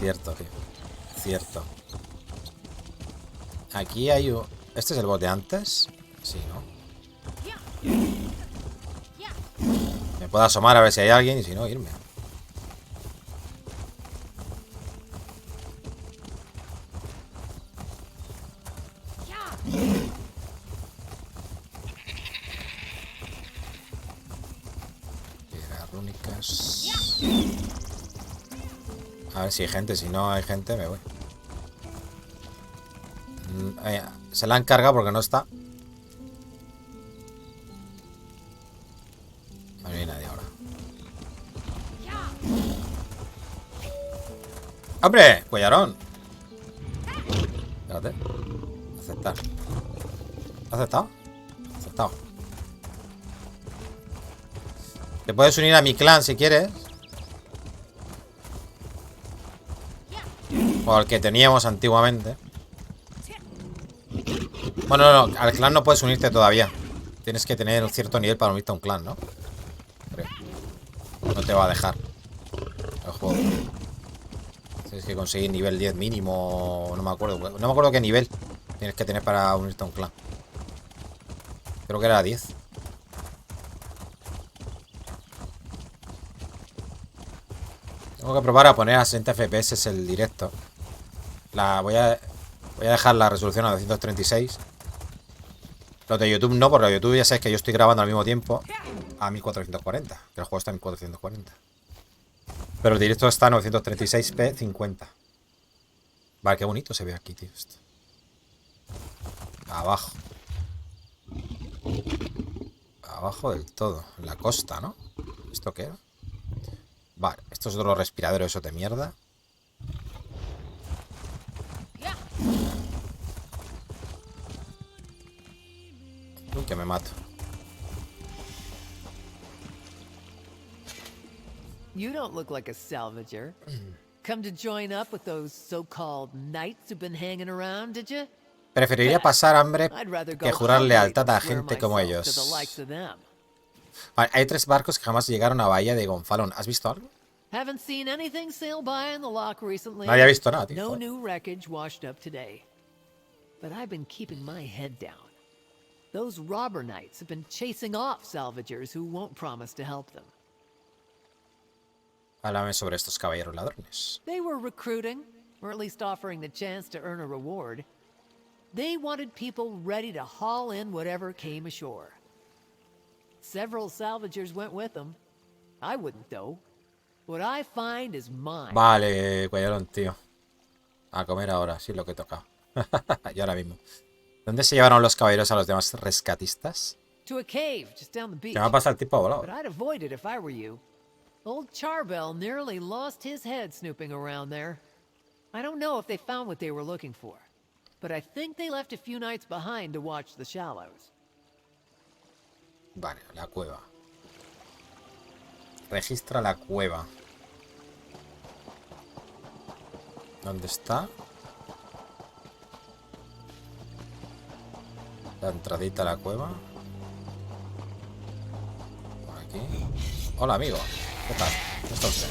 Speaker 1: Cierto, tío. Cierto. Aquí hay un... ¿Este es el bot de antes? Sí, ¿no? Me puedo asomar a ver si hay alguien y si no, irme. Piedras rúnicas. A ver si hay gente. Si no hay gente, me voy. Se la han cargado porque no está. No hay nadie ahora. ¡Hombre! ¡Cuellarón! Espérate. Aceptar. ¿Aceptado? Aceptado. Te puedes unir a mi clan si quieres. O al que teníamos antiguamente. Bueno, no, al clan no puedes unirte todavía. Tienes que tener un cierto nivel para unirte a un clan, ¿no? Creo. No te va a dejar el juego. Tienes que conseguir nivel 10 mínimo. No me acuerdo. No me acuerdo qué nivel tienes que tener para unirte a un clan. Creo que era 10. Tengo que probar a poner a 60 FPS el directo. Voy a dejar la resolución a 236. Los de YouTube no, porque YouTube ya sabéis que yo estoy grabando al mismo tiempo a 1440. Que el juego está en 1440. Pero el directo está a 936p 50. Vale, qué bonito se ve aquí, tío. Esto. Abajo. Abajo del todo. En la costa, ¿no? ¿Esto qué era? Vale, estos son los respiradores esos de mierda. Uy, que me mato.
Speaker 11: You don't look like a salvager. Come to join up with those so-called knights who've been hanging around, did you?
Speaker 1: Preferiría pasar hambre
Speaker 11: I'd rather
Speaker 1: que
Speaker 11: go
Speaker 1: jurar
Speaker 11: hungry
Speaker 1: lealtad
Speaker 11: than
Speaker 1: a
Speaker 11: swear
Speaker 1: gente como
Speaker 11: myself to
Speaker 1: ellos.
Speaker 11: the likes of them.
Speaker 1: Vale, hay 3 barcos que jamás llegaron a Bahía de Gonfalón. ¿Has visto algo?
Speaker 11: Haven't seen anything sail by in the lock recently.
Speaker 1: No había visto nada, tío.
Speaker 11: No
Speaker 1: Joder.
Speaker 11: new wreckage washed up today. But I've been keeping my head down. Those robber knights have been chasing off salvagers who won't promise to help them.
Speaker 1: Háblame sobre estos caballeros ladrones.
Speaker 11: They were recruiting, or at least offering the chance to earn a reward. They wanted people ready to haul in whatever came ashore. Several salvagers went with them. I wouldn't, though. What I find is mine.
Speaker 1: Vale, cuallaron, tío. A comer ahora, sí, lo que toca. Y ahora mismo. ¿Dónde se llevaron los caballeros a los demás rescatistas?
Speaker 11: To a cave just down the beach.
Speaker 1: Se me ha pasado el tipo volado.
Speaker 11: But I'd avoid it if I were you. Old Charbel nearly lost his head snooping around there. I don't know if they found what they were looking for, but I think they left a few knights behind to watch the shallows.
Speaker 1: Vale, la cueva. Registra la cueva. ¿Dónde está? La entradita a la cueva. Por aquí. Hola, amigo. ¿Qué tal? ¿Cómo está usted?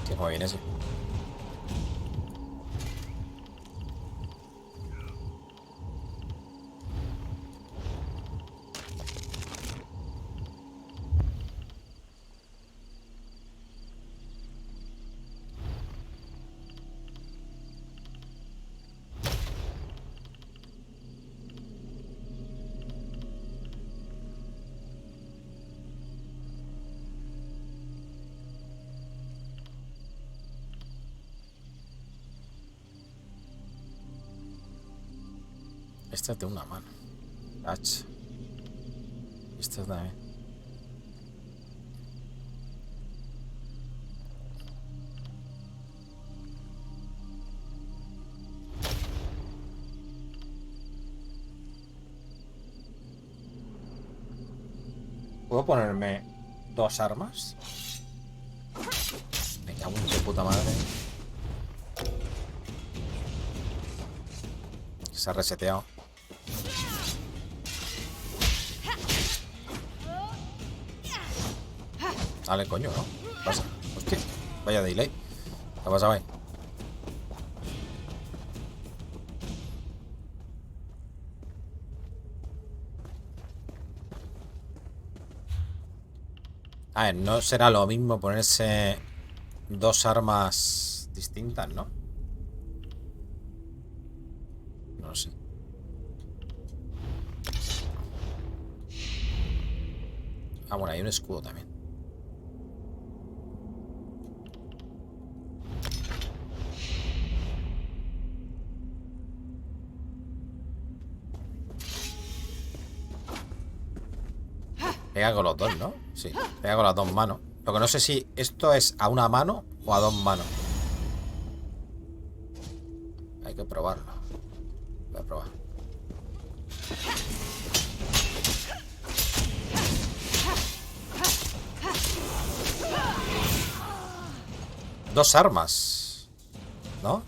Speaker 1: ¿Qué cómo viene ese? Esta es de una mano. Hacha. Esta es también. ¿Puedo ponerme 2 armas? Me cago en su puta madre. Se ha reseteado. Dale, coño, ¿no? ¿Qué pasa? Hostia, vaya delay. ¿Qué ha pasado ahí? A ver, no será lo mismo ponerse 2 armas distintas, ¿no? No sé. Ah, bueno, hay un escudo también. Pega con los dos, ¿no? Sí, pega con las 2 manos. Lo que no sé si esto es a una mano o a 2 manos. Hay que probarlo. Voy a probar. Dos armas, ¿no?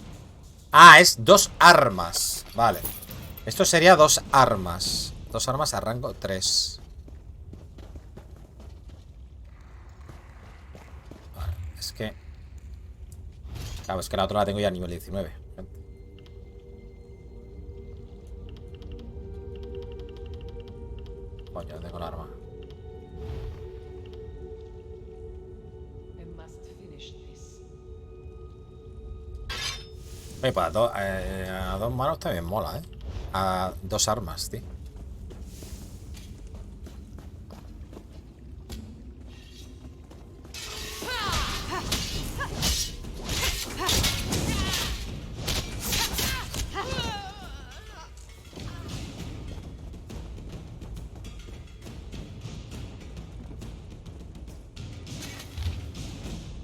Speaker 1: Ah, es 2 armas. Vale. Esto sería 2 armas. 2 armas a rango 3. Es que... Claro, es que la otra la tengo ya a nivel 19. Coño, no tengo el arma. Oye, pues a dos manos también mola, ¿eh? A dos armas, tío.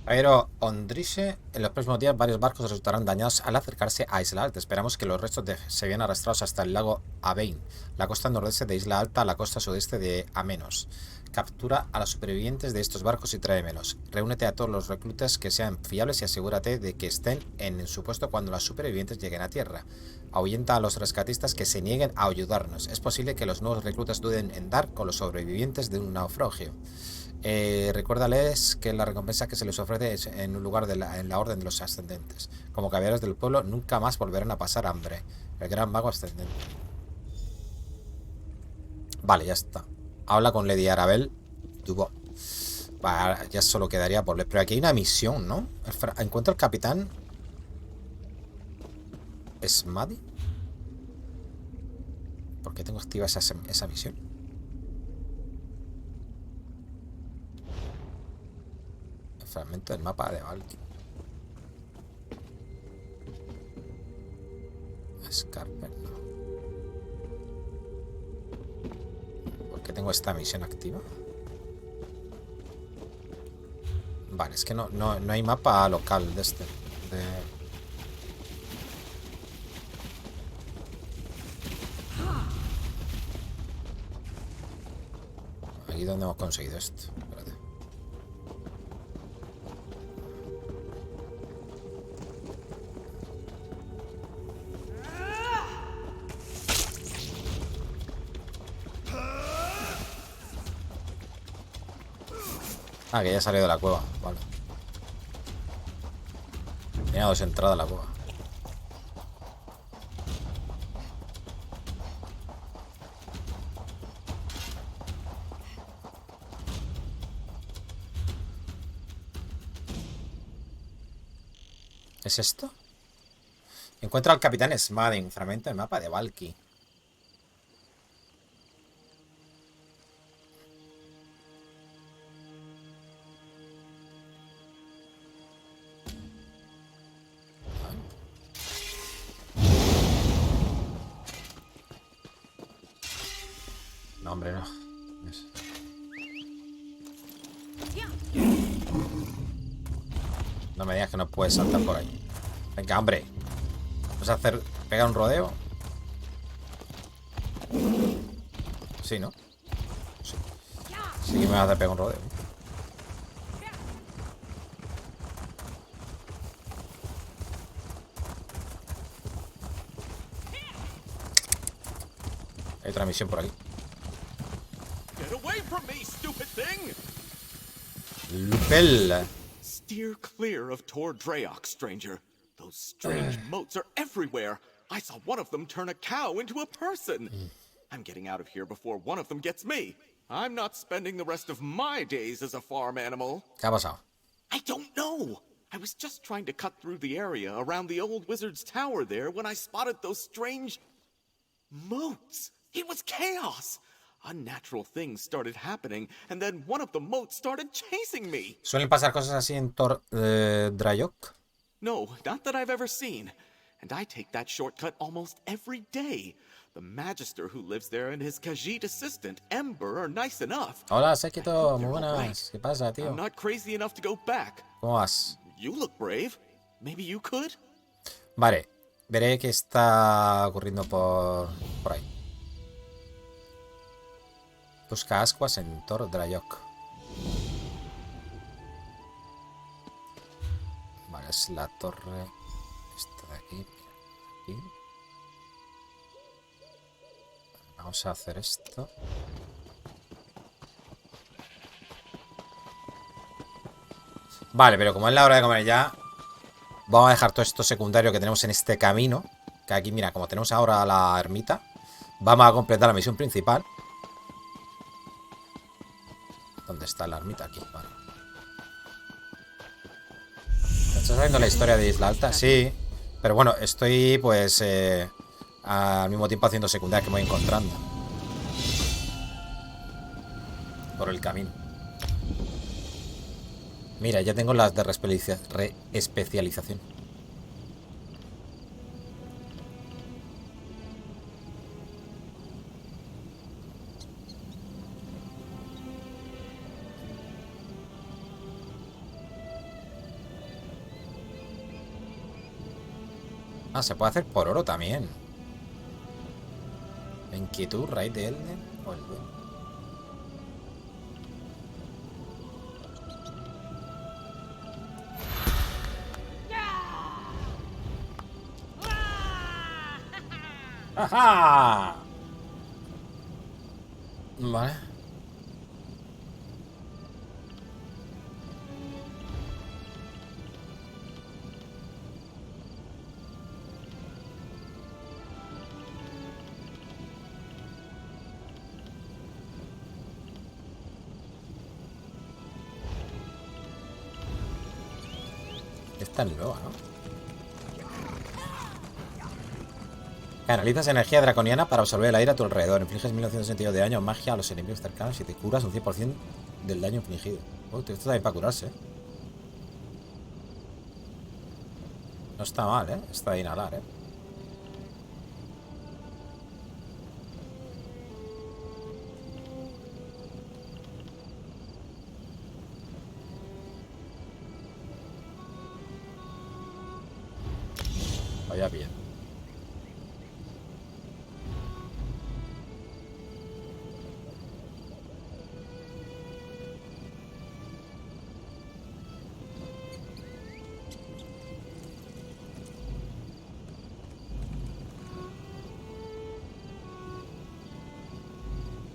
Speaker 1: Pero Ondrise, en los próximos días varios barcos resultarán dañados al acercarse a Isla Alta. Esperamos que los restos se vean arrastrados hasta el lago Avein, la costa nordeste de Isla Alta, la costa sudeste de Amenos. Captura a los supervivientes de estos barcos y tráemelos. Reúnete a todos los reclutas que sean fiables y asegúrate de que estén en su puesto cuando los supervivientes lleguen a tierra. Ahuyenta a los rescatistas que se nieguen a ayudarnos. Es posible que los nuevos reclutas duden en dar con los sobrevivientes de un naufragio. Recuérdales que la recompensa que se les ofrece es en un lugar en la orden de los ascendentes. Como caballeros del pueblo nunca más volverán a pasar hambre. El gran mago ascendente. Vale, ya está. Habla con Lady Arabel. Tuvo. Ya solo quedaría por leer. Pero aquí hay una misión, ¿no? Encuentra al capitán Smadi. ¿Por qué tengo activa esa misión? Fragmento del mapa de Valky. Scarper, no. ¿Por qué tengo esta misión activa? Vale, es que no hay mapa local de este. Aquí donde hemos conseguido esto. Espérate. Ah, que ya salió de la cueva. Vale. Tenía dos entradas a la cueva. ¿Es esto? Encuentra al capitán Smading, fragmento del mapa de Valky. No, hombre, no. No me digas que no puedes saltar por ahí. Venga, hombre. ¿Vas a hacer... pegar un rodeo? Sí, ¿no? Sí. Sí que me vas a hacer pegar un rodeo. Hay otra misión por aquí. Lupel.
Speaker 4: Steer clear of Tor Drayok, stranger. Those strange moats are everywhere. I saw one of them turn a cow into a person. I'm getting out of here before one of them gets me. I'm not spending the rest of my days as a farm animal.
Speaker 1: ¿Qué ha pasado?
Speaker 4: I don't know. I was just trying to cut through the area around the old wizard's tower there when I spotted those strange moats. It was chaos. Unnatural things started happening, and then one of the moats started chasing me.
Speaker 1: ¿Suelen pasar cosas así en Tor Drayok?
Speaker 4: No, not that I've ever seen. And I take that shortcut almost every day. The Magister who lives there and his Khajiit assistant, Ember, are nice enough.
Speaker 1: Hola, Sekito, muy buenas. ¿Qué pasa, tío?
Speaker 4: I'm not crazy enough to go back.
Speaker 1: ¿Cómo vas?
Speaker 4: You look brave. Maybe you could?
Speaker 1: Vale, veré qué está ocurriendo por ahí. Busca ascuas en Tor Drayok. Vale, es la torre. Esta de aquí. Aquí. Vamos a hacer esto. Vale, pero como es la hora de comer ya, vamos a dejar todo esto secundario que tenemos en este camino. Que aquí, mira, como tenemos ahora la ermita, vamos a completar la misión principal. ¿Dónde está la ermita? Aquí, vale. ¿Estás sabiendo la historia de Isla Alta? Sí. Pero bueno, estoy pues al mismo tiempo haciendo secundarias que me voy encontrando por el camino. Mira, ya tengo las de reespecialización. Ah, se puede hacer por oro también. Inquietud, raíz de Elden o el dueño. ¡Ajá! Vale. Esta es nueva, ¿no? Canalizas energía draconiana para absorber el aire a tu alrededor. Infliges 1962 de daño o magia a los enemigos cercanos y te curas un 100% del daño infligido. Oh, esto también para curarse, ¿eh? No está mal, ¿eh? Está de inhalar, ¿eh? Vaya bien.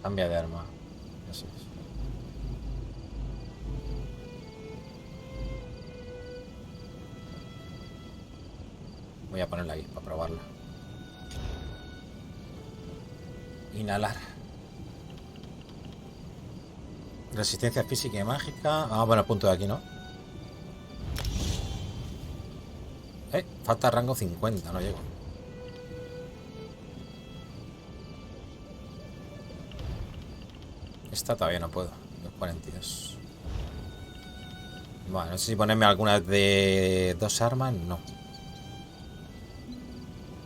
Speaker 1: Cambia de arma. Eso es. Voy a ponerla aquí para probarla. Inhalar. Resistencia física y mágica. Vamos a poner el punto de aquí, ¿no? Falta rango 50, no llego. Esta todavía no puedo. 42. Bueno, no sé si ponerme alguna de 2 armas. No.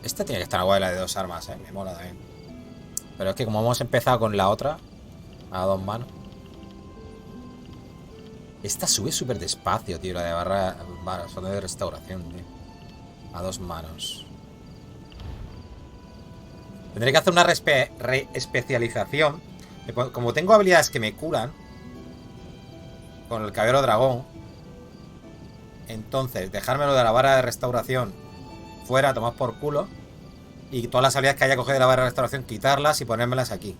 Speaker 1: Esta tiene que estar guay, la de 2 armas, me mola también. Pero es que como hemos empezado con la otra a 2 manos. Esta sube súper despacio, tío. La de barra de restauración, tío. A 2 manos. Tendré que hacer una reespecialización. Como tengo habilidades que me curan con el caballero dragón, entonces dejármelo de la barra de restauración fuera, tomar por culo, y todas las habilidades que haya cogido de la barra de restauración, quitarlas y ponérmelas aquí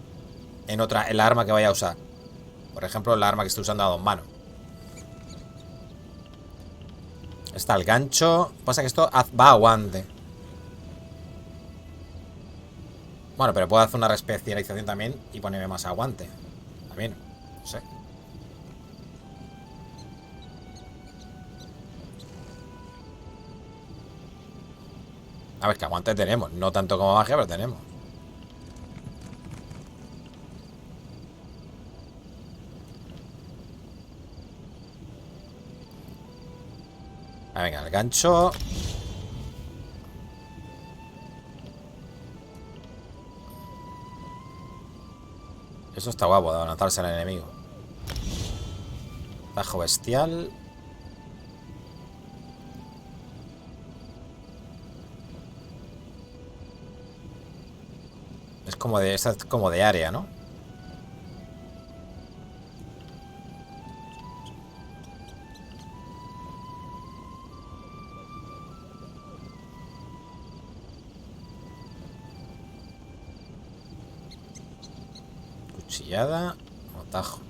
Speaker 1: en la arma que vaya a usar. Por ejemplo, la arma que estoy usando a 2 manos. Está el gancho. Pasa que esto va a aguante. Bueno, pero puedo hacer una reespecialización también y ponerme más aguante. También, no sé. A ver, que aguante tenemos. No tanto como magia, pero tenemos. Ah, venga, el gancho. Eso está guapo, de adelantarse al enemigo. Tajo bestial. Esta es como de área, ¿no? Cuchillada o tajo.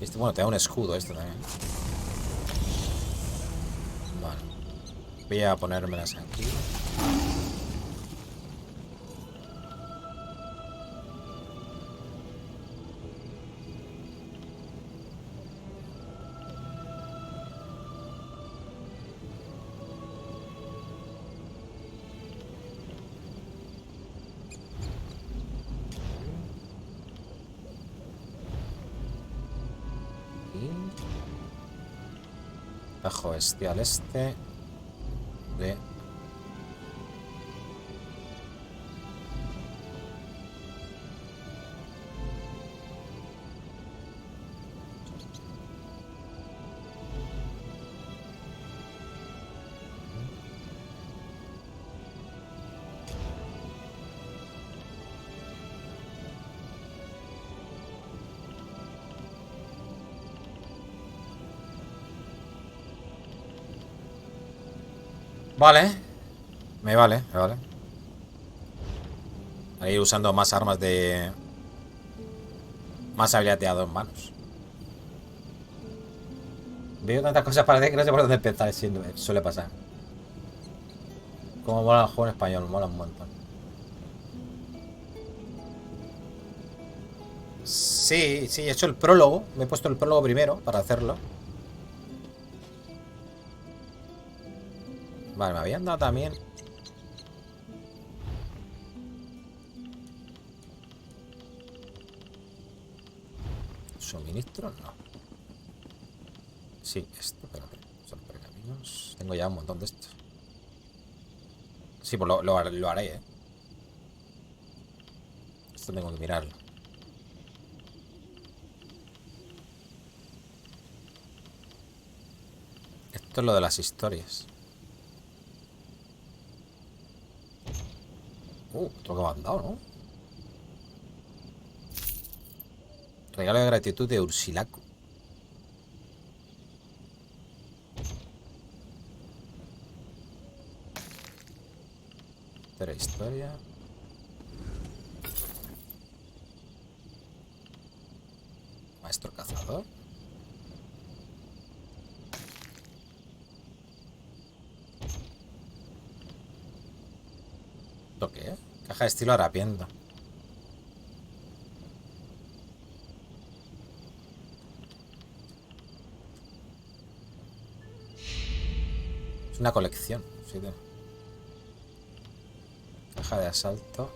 Speaker 1: Este, bueno, te da un escudo este también. Vale. Voy a ponérmelas aquí. Bajo este al este de vale. Me vale, me vale. A ir usando más armas de... Más habilidad de a dos manos. Veo tantas cosas para decir que no sé por dónde empezar. Suele pasar. Como mola el juego en español, mola un montón. Sí, sí, he hecho el prólogo. Me he puesto el prólogo primero para hacerlo. Vale, me habían dado también... ¿Suministro? No. Sí, esto, espérate. Son pergaminos. Tengo ya un montón de estos. Sí, pues lo haré, ¿eh? Esto tengo que mirarlo. Esto es lo de las historias. Esto que me han dado, ¿no? Regalo de gratitud de Ursilaco. Pero historia. Maestro cazador. ¿Esto qué? Caja de estilo harapiento. Es una colección. Sí, tío. Caja de asalto.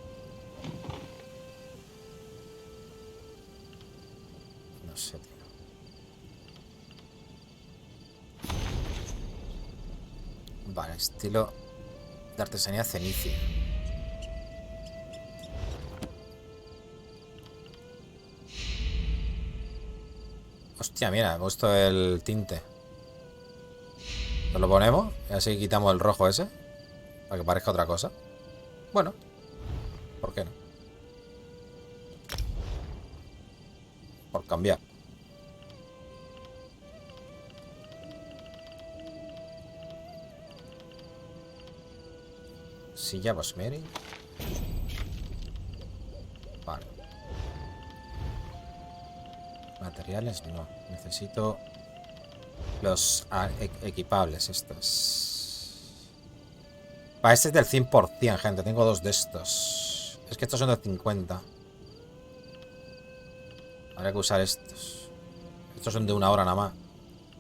Speaker 1: No sé, tío. Vale, estilo de artesanía cenicia. Hostia, mira, he puesto el tinte. Nos lo ponemos y así quitamos el rojo ese para que parezca otra cosa. Bueno, ¿por qué no? Por cambiar. Silla Bosmeri. Vale. Materiales no. Necesito los equipables estos. Va, este es del 100%, gente. Tengo dos de estos. Es que estos son del 50. Habrá que usar estos. Estos son de 1 hora nada más.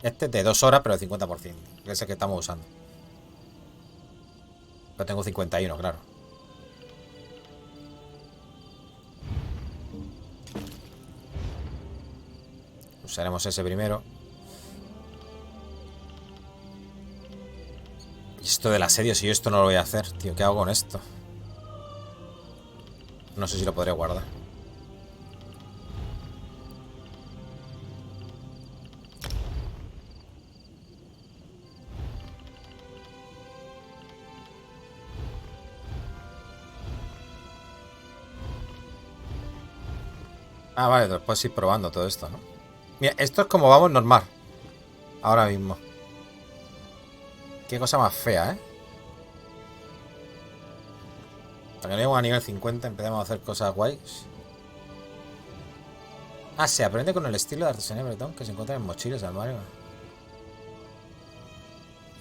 Speaker 1: Este es de 2 horas, pero del 50%. Que es el que estamos usando. Pero tengo 51, claro. Usaremos ese primero. Y esto del asedio, si yo esto no lo voy a hacer, tío, ¿qué hago con esto? No sé si lo podré guardar. Ah, vale, después ir probando todo esto, ¿no? Mira, esto es como vamos normal. Ahora mismo. Qué cosa más fea, ¿eh? Hasta que lleguemos a nivel 50 empezamos a hacer cosas guays. Ah, se aprende con el estilo de artesanía bretón que se encuentra en mochilas de armario.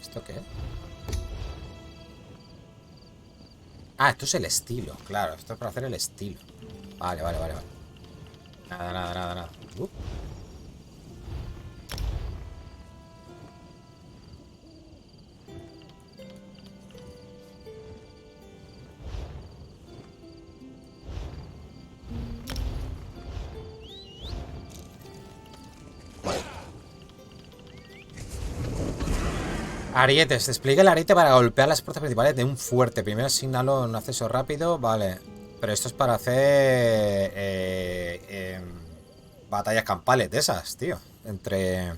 Speaker 1: ¿Esto qué es? Ah, esto es el estilo, claro. Esto es para hacer el estilo. Vale. Nada. Arietes, despliega el ariete para golpear las puertas principales de un fuerte. Primero asignalo un acceso rápido, vale. Pero esto es para hacer batallas campales de esas, tío. Entre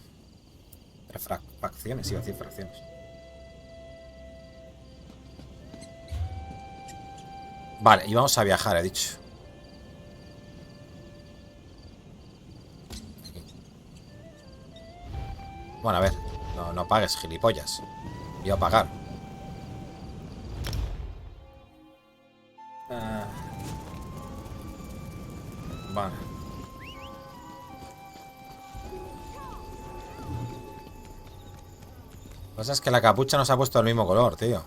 Speaker 1: facciones, iba a decir fracciones. Vale, y vamos a viajar, he dicho. Bueno, a ver. No pagues, gilipollas. Iba a pagar. Vale. Lo que pasa es que la capucha nos ha puesto el mismo color, tío.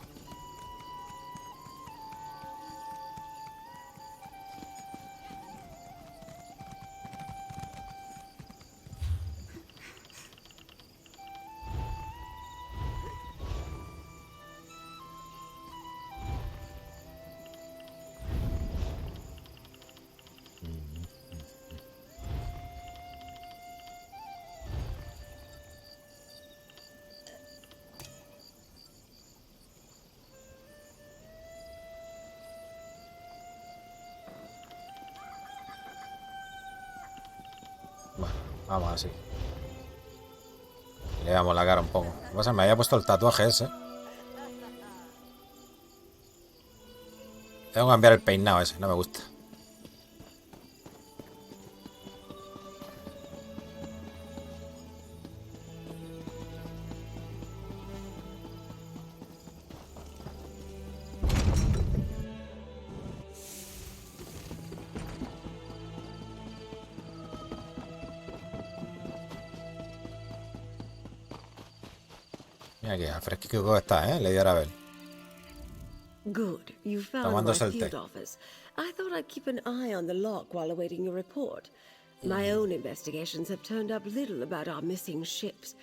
Speaker 1: Vamos así. Le damos la cara un poco. Lo que pasa es que me había puesto el tatuaje ese. Tengo que cambiar el peinado ese, no me gusta. Mira que fresquito está, ¿eh? Le di a ver.
Speaker 12: Good. You found
Speaker 1: Tomándose
Speaker 12: my
Speaker 1: el té.
Speaker 12: field office. I thought I'd keep an eye on the lock while awaiting your report. My own investigations have turned up little about our missing ships.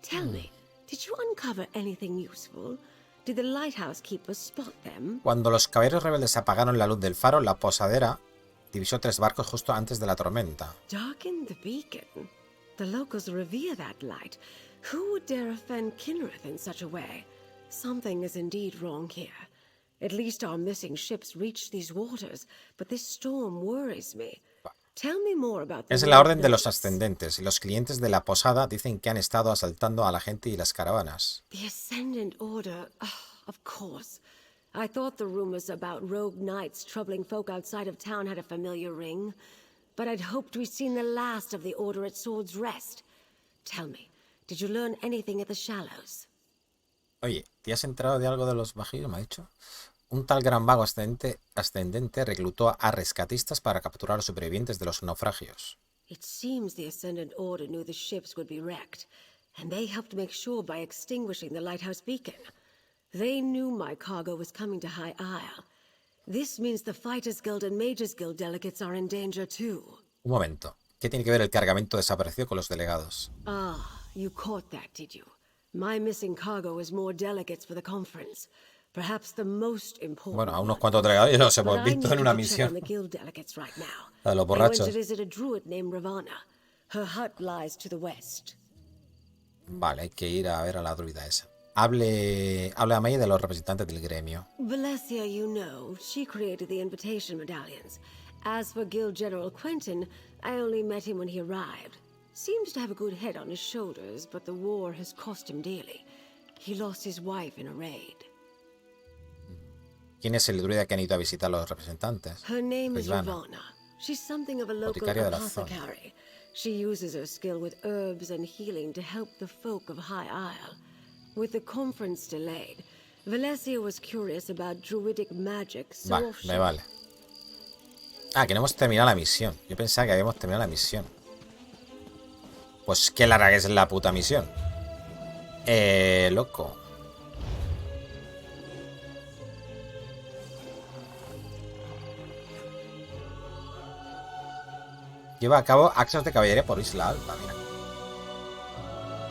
Speaker 12: Tell me, did you uncover anything useful? Did the lighthouse keepers spot them?
Speaker 1: Cuando los caballeros rebeldes apagaron la luz del faro, la posadera divisó 3 barcos justo antes de la tormenta.
Speaker 12: Darkened the beacon. The locals revere that light. Who would dare offend Kinrith in such a way? Something is indeed wrong here. At least our missing ships reached these waters, but this storm worries me. Tell me more about the
Speaker 1: Es la orden de los
Speaker 12: notice.
Speaker 1: ascendentes y los clientes de la posada dicen que han estado asaltando a la gente y las caravanas.
Speaker 12: The Ascendant Order, of course. I thought the rumors about rogue knights troubling folk outside of town had a familiar ring, but I'd hoped we'd seen the last of the Order at Sword's Rest. Tell me, did you learn anything at the Shallows?
Speaker 1: Oye, ¿te has enterado de algo de los bajíos? Me ha dicho. Un tal gran vago ascendente reclutó a rescatistas para capturar a los supervivientes de los naufragios.
Speaker 12: It seems the Ascendant Order knew the ships would be wrecked, and they helped make sure by extinguishing the lighthouse beacon. They knew my cargo was coming to High Isle. This means the Fighters Guild and Mages Guild delegates are in danger too.
Speaker 1: Un momento. ¿Qué tiene que ver el cargamento desaparecido con los delegados?
Speaker 12: Ah, you caught that, did you? My missing cargo is more delegates for the conference. Perhaps the most important.
Speaker 1: Bueno, a unos cuantos delegados los hemos
Speaker 12: But I
Speaker 1: visto
Speaker 12: need
Speaker 1: en una
Speaker 12: to check
Speaker 1: misión.
Speaker 12: on the guild delegates right now.
Speaker 1: A los
Speaker 12: I went
Speaker 1: borrachos.
Speaker 12: to visit a druid named Ravana. Her hut lies to the west.
Speaker 1: Vale, hay que ir a ver a la druida esa. Hable a May de los representantes del gremio.
Speaker 12: Valencia, you know, she created the invitation medallions. As for Guild General Quentin, I only met him when he arrived. Seems to have a good head on his shoulders, but the war has cost him dearly. He lost his wife in a raid.
Speaker 1: ¿Quién es el druida que han ido a visitar los representantes?
Speaker 12: Her name is
Speaker 1: Ivana.
Speaker 12: Ravana. She's something of a local
Speaker 1: Boticaria de la zona.
Speaker 12: apothecary. She uses her skill with herbs and healing to help the folk of High Isle. With the conference delayed, Valencia was curious about druidic magic, so
Speaker 1: Vale,
Speaker 12: off she
Speaker 1: me vale. Ah, que no hemos terminado la misión. Yo pensaba que habíamos terminado la misión. Pues qué larga que es la puta misión. Loco. Lleva a cabo actos de caballería por Isla Alta, mira.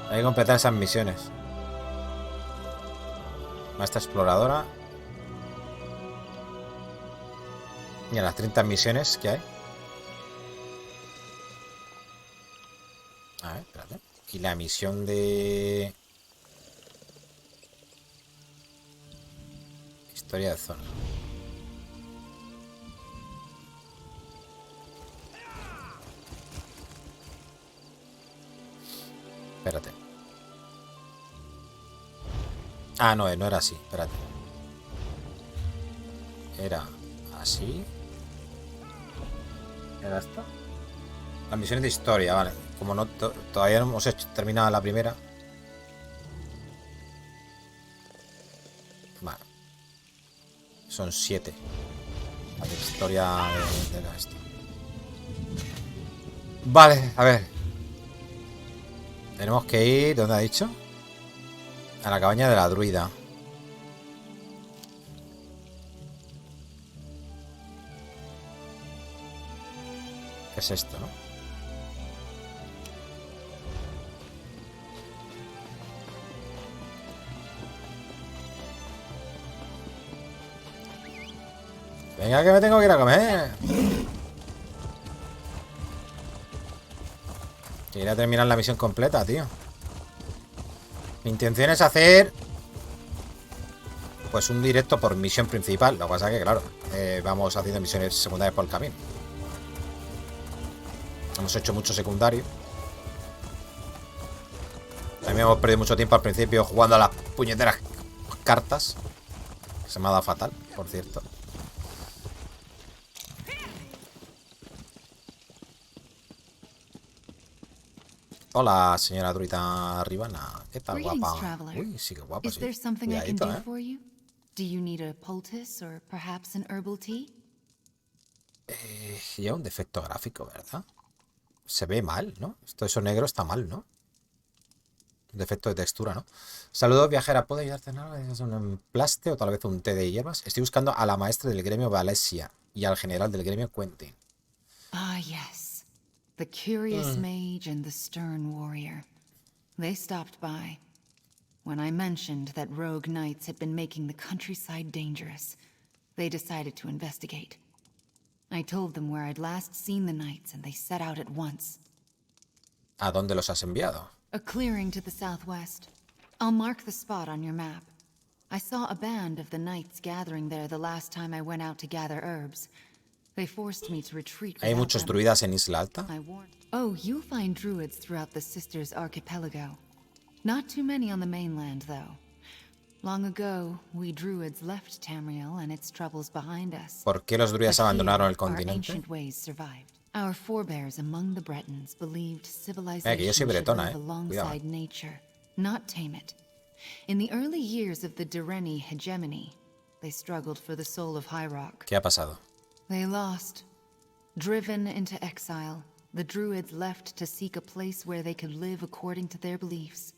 Speaker 1: Hay que completar esas misiones. Maestra exploradora. Mira las 30 misiones que hay. A ver, espérate. Y la misión de... Historia de zona. Espérate. Ah, no era así. Espérate. Era así. ¿Era esta? Las misiones de historia, vale. Como no todavía no hemos terminado la primera. Vale. Son 7. La de historia de la esta. Vale, a ver. Tenemos que ir, ¿dónde ha dicho? A la cabaña de la druida. ¿Qué es esto, no? Venga, que me tengo que ir a comer. Quería terminar la misión completa, tío. Mi intención es hacer... Pues un directo por misión principal. Lo que pasa es que, claro, vamos haciendo misiones secundarias por el camino. Hemos hecho mucho secundario. También hemos perdido mucho tiempo al principio jugando a las puñeteras cartas. Que se me ha dado fatal, por cierto. Hola, señora druida Ribana. ¿Qué tal, guapa? Uy, sí que guapa, sí. Cuidadito, Lleva un defecto gráfico, ¿verdad? Se ve mal, ¿no? Eso negro está mal, ¿no? Un defecto de textura, ¿no? Saludos, viajera. ¿Puedo ayudarte en algo? ¿Es un emplaste o tal vez un té de hierbas? Estoy buscando a la maestra del gremio Valesia y al general del gremio Quentin.
Speaker 13: Ah, yes. The curious mage and the stern warrior. They stopped by. When I mentioned that rogue knights had been making the countryside dangerous, they decided to investigate. I told them where I'd last seen the knights, and they set out at once.
Speaker 1: ¿A dónde los has enviado?
Speaker 13: A clearing to the southwest. I'll mark the spot on your map. I saw a band of the knights gathering there the last time I went out to gather herbs. They forced me to retreat.
Speaker 1: ¿Hay muchos druidas en Isla Alta?
Speaker 13: Oh, you'll find druids throughout the Sisters archipelago. Not too many on the mainland, though. Long ago, we druids left Tamriel and its troubles behind us.
Speaker 1: ¿Por qué los druidas abandonaron el continente?
Speaker 13: Our ancient ways survived. Our forebears among the Bretons believed civilization
Speaker 1: que yo soy bretona,
Speaker 13: should live alongside nature, not tame it. In the early years of the Direni hegemony, they struggled for the soul of High Rock.
Speaker 1: ¿Qué ha pasado?
Speaker 13: They lost. Driven into exile, the druids left to seek a place where they could live according to their beliefs.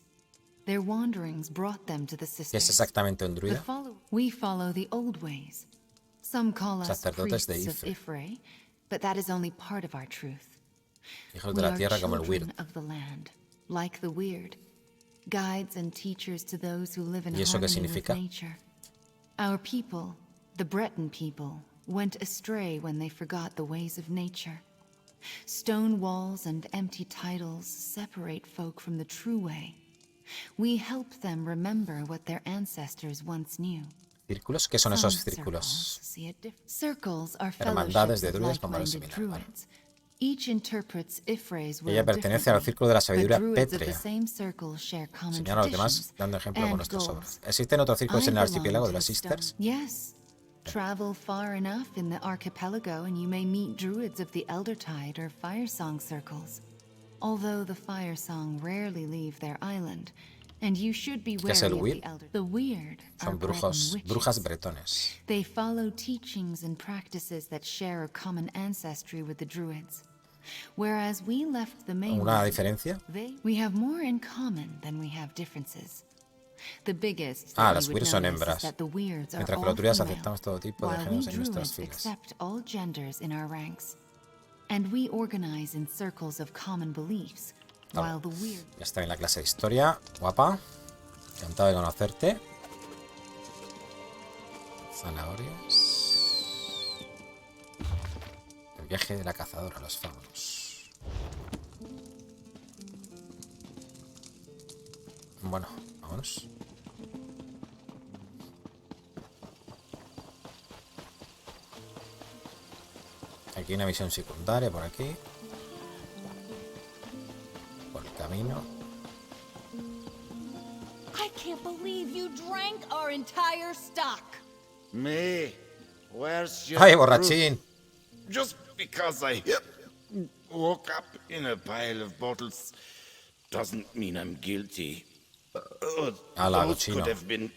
Speaker 13: Their wanderings brought them to the Sisters.
Speaker 1: ¿Qué es exactamente un druida?
Speaker 13: We follow the old ways. Some call us
Speaker 1: Sacerdotes de
Speaker 13: priests of Ifre, but that is only part of our truth.
Speaker 1: Hijos de la tierra como el weird.
Speaker 13: Of the land, like the weird, guides and teachers to those who live in
Speaker 1: ¿Y eso qué
Speaker 13: harmony
Speaker 1: significa?
Speaker 13: with nature. Our people, the Breton people, went astray when they forgot the ways of nature. Stone walls and empty titles separate folk from the true way. We help them remember what their ancestors once knew.
Speaker 1: ¿Círculos? ¿Qué son esos círculos?
Speaker 13: Circles are
Speaker 1: Hermandades de druidas con valores similares. Ella pertenece al círculo de la sabiduría pétrea. Señala a los demás dando ejemplo con nuestros obras. ¿Existen otros círculos en el archipiélago de las Sisters?
Speaker 13: Travel far enough in the archipelago and you may meet druids of the Eldertide or Firesong circles. Although the Firesong rarely leave their island, and you should be wary of the weird.
Speaker 1: Son brujas bretones.
Speaker 13: They follow teachings and practices that share a common ancestry with the druids. Whereas we left the mainland,
Speaker 1: ¿Una diferencia?
Speaker 13: we have more in common than we have differences. The biggest
Speaker 1: Las weirds son hembras. Mientras que los druidas aceptamos todo tipo de géneros en nuestras filas.
Speaker 13: Accept all genders in our ranks. And we organize in circles of common beliefs, while the weird...
Speaker 1: Ya está en la clase de historia, guapa. Encantado de conocerte. Zanahorias. El viaje de la cazadora, los faunos. Bueno, vámonos. Aquí una misión secundaria por aquí. Por el camino.
Speaker 3: I can't believe you drank our entire stock.
Speaker 14: Me, where's your
Speaker 1: ¡Ay, borrachín!
Speaker 14: proof? Just because I woke up in a pile of bottles doesn't mean I'm guilty. Those could have been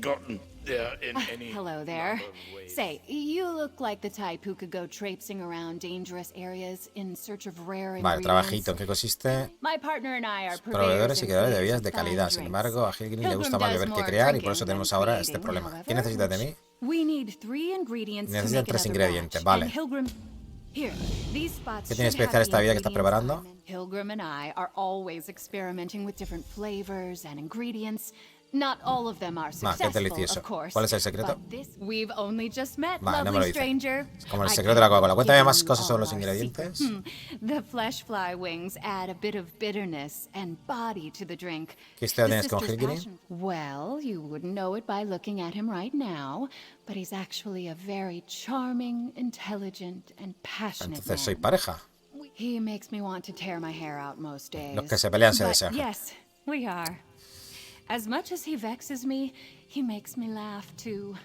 Speaker 14: gotten there in any...
Speaker 2: Hello there. Say, you look like the type who could go traipsing around dangerous areas in search of rare ingredients.
Speaker 1: Vale, trabajito. ¿En qué consiste?
Speaker 2: My partner and I are
Speaker 1: Proveedores y creadores de bebidas de
Speaker 2: fine
Speaker 1: calidad. Sin
Speaker 2: drinks.
Speaker 1: embargo, a Gilgrim le gusta
Speaker 2: Pilgrim
Speaker 1: más
Speaker 2: does
Speaker 1: beber que
Speaker 2: more
Speaker 1: crear y por
Speaker 2: drinking
Speaker 1: eso tenemos
Speaker 2: than
Speaker 1: ahora
Speaker 2: creating,
Speaker 1: este problema.
Speaker 2: however.
Speaker 1: ¿Qué necesitas de mí?
Speaker 2: We need 3 ingredients to
Speaker 1: Necesitan
Speaker 2: make
Speaker 1: 3
Speaker 2: another
Speaker 1: ingredientes,
Speaker 2: batch.
Speaker 1: vale.
Speaker 2: And Pilgrim, here, these spots
Speaker 1: ¿Qué tiene
Speaker 2: should have
Speaker 1: especial esta
Speaker 2: the
Speaker 1: bebida que estás
Speaker 2: ingredients
Speaker 1: preparando?
Speaker 2: on them. Pilgrim and I are always experimenting with different flavors and ingredients. Not all of them are
Speaker 1: qué
Speaker 2: successful,
Speaker 1: delicioso.
Speaker 2: of course.
Speaker 1: ¿Cuál es el secreto?
Speaker 2: But this we've only just met,
Speaker 1: Vale, no me lo
Speaker 2: lovely
Speaker 1: dice.
Speaker 2: stranger.
Speaker 1: Es como el
Speaker 2: I
Speaker 1: secreto de la
Speaker 2: can't
Speaker 1: Coca-Cola. Cuéntame
Speaker 2: give
Speaker 1: más
Speaker 2: you
Speaker 1: cosas sobre
Speaker 2: all
Speaker 1: los
Speaker 2: our
Speaker 1: ingredientes.
Speaker 2: secrets. The flesh fly wings add a bit of bitterness and body to the drink.
Speaker 1: ¿Qué historia
Speaker 2: The
Speaker 1: tienes con
Speaker 2: sister's
Speaker 1: Gilgrim?
Speaker 2: passion- Well, you wouldn't know it by looking at him right now, but he's actually a very charming, intelligent, and passionate
Speaker 1: Entonces soy
Speaker 2: man.
Speaker 1: pareja.
Speaker 2: He makes me want to tear my hair out most days.
Speaker 1: Los que se pelean se
Speaker 2: But
Speaker 1: desean.
Speaker 2: yes, we are. As much as he vexes me, he makes me laugh too.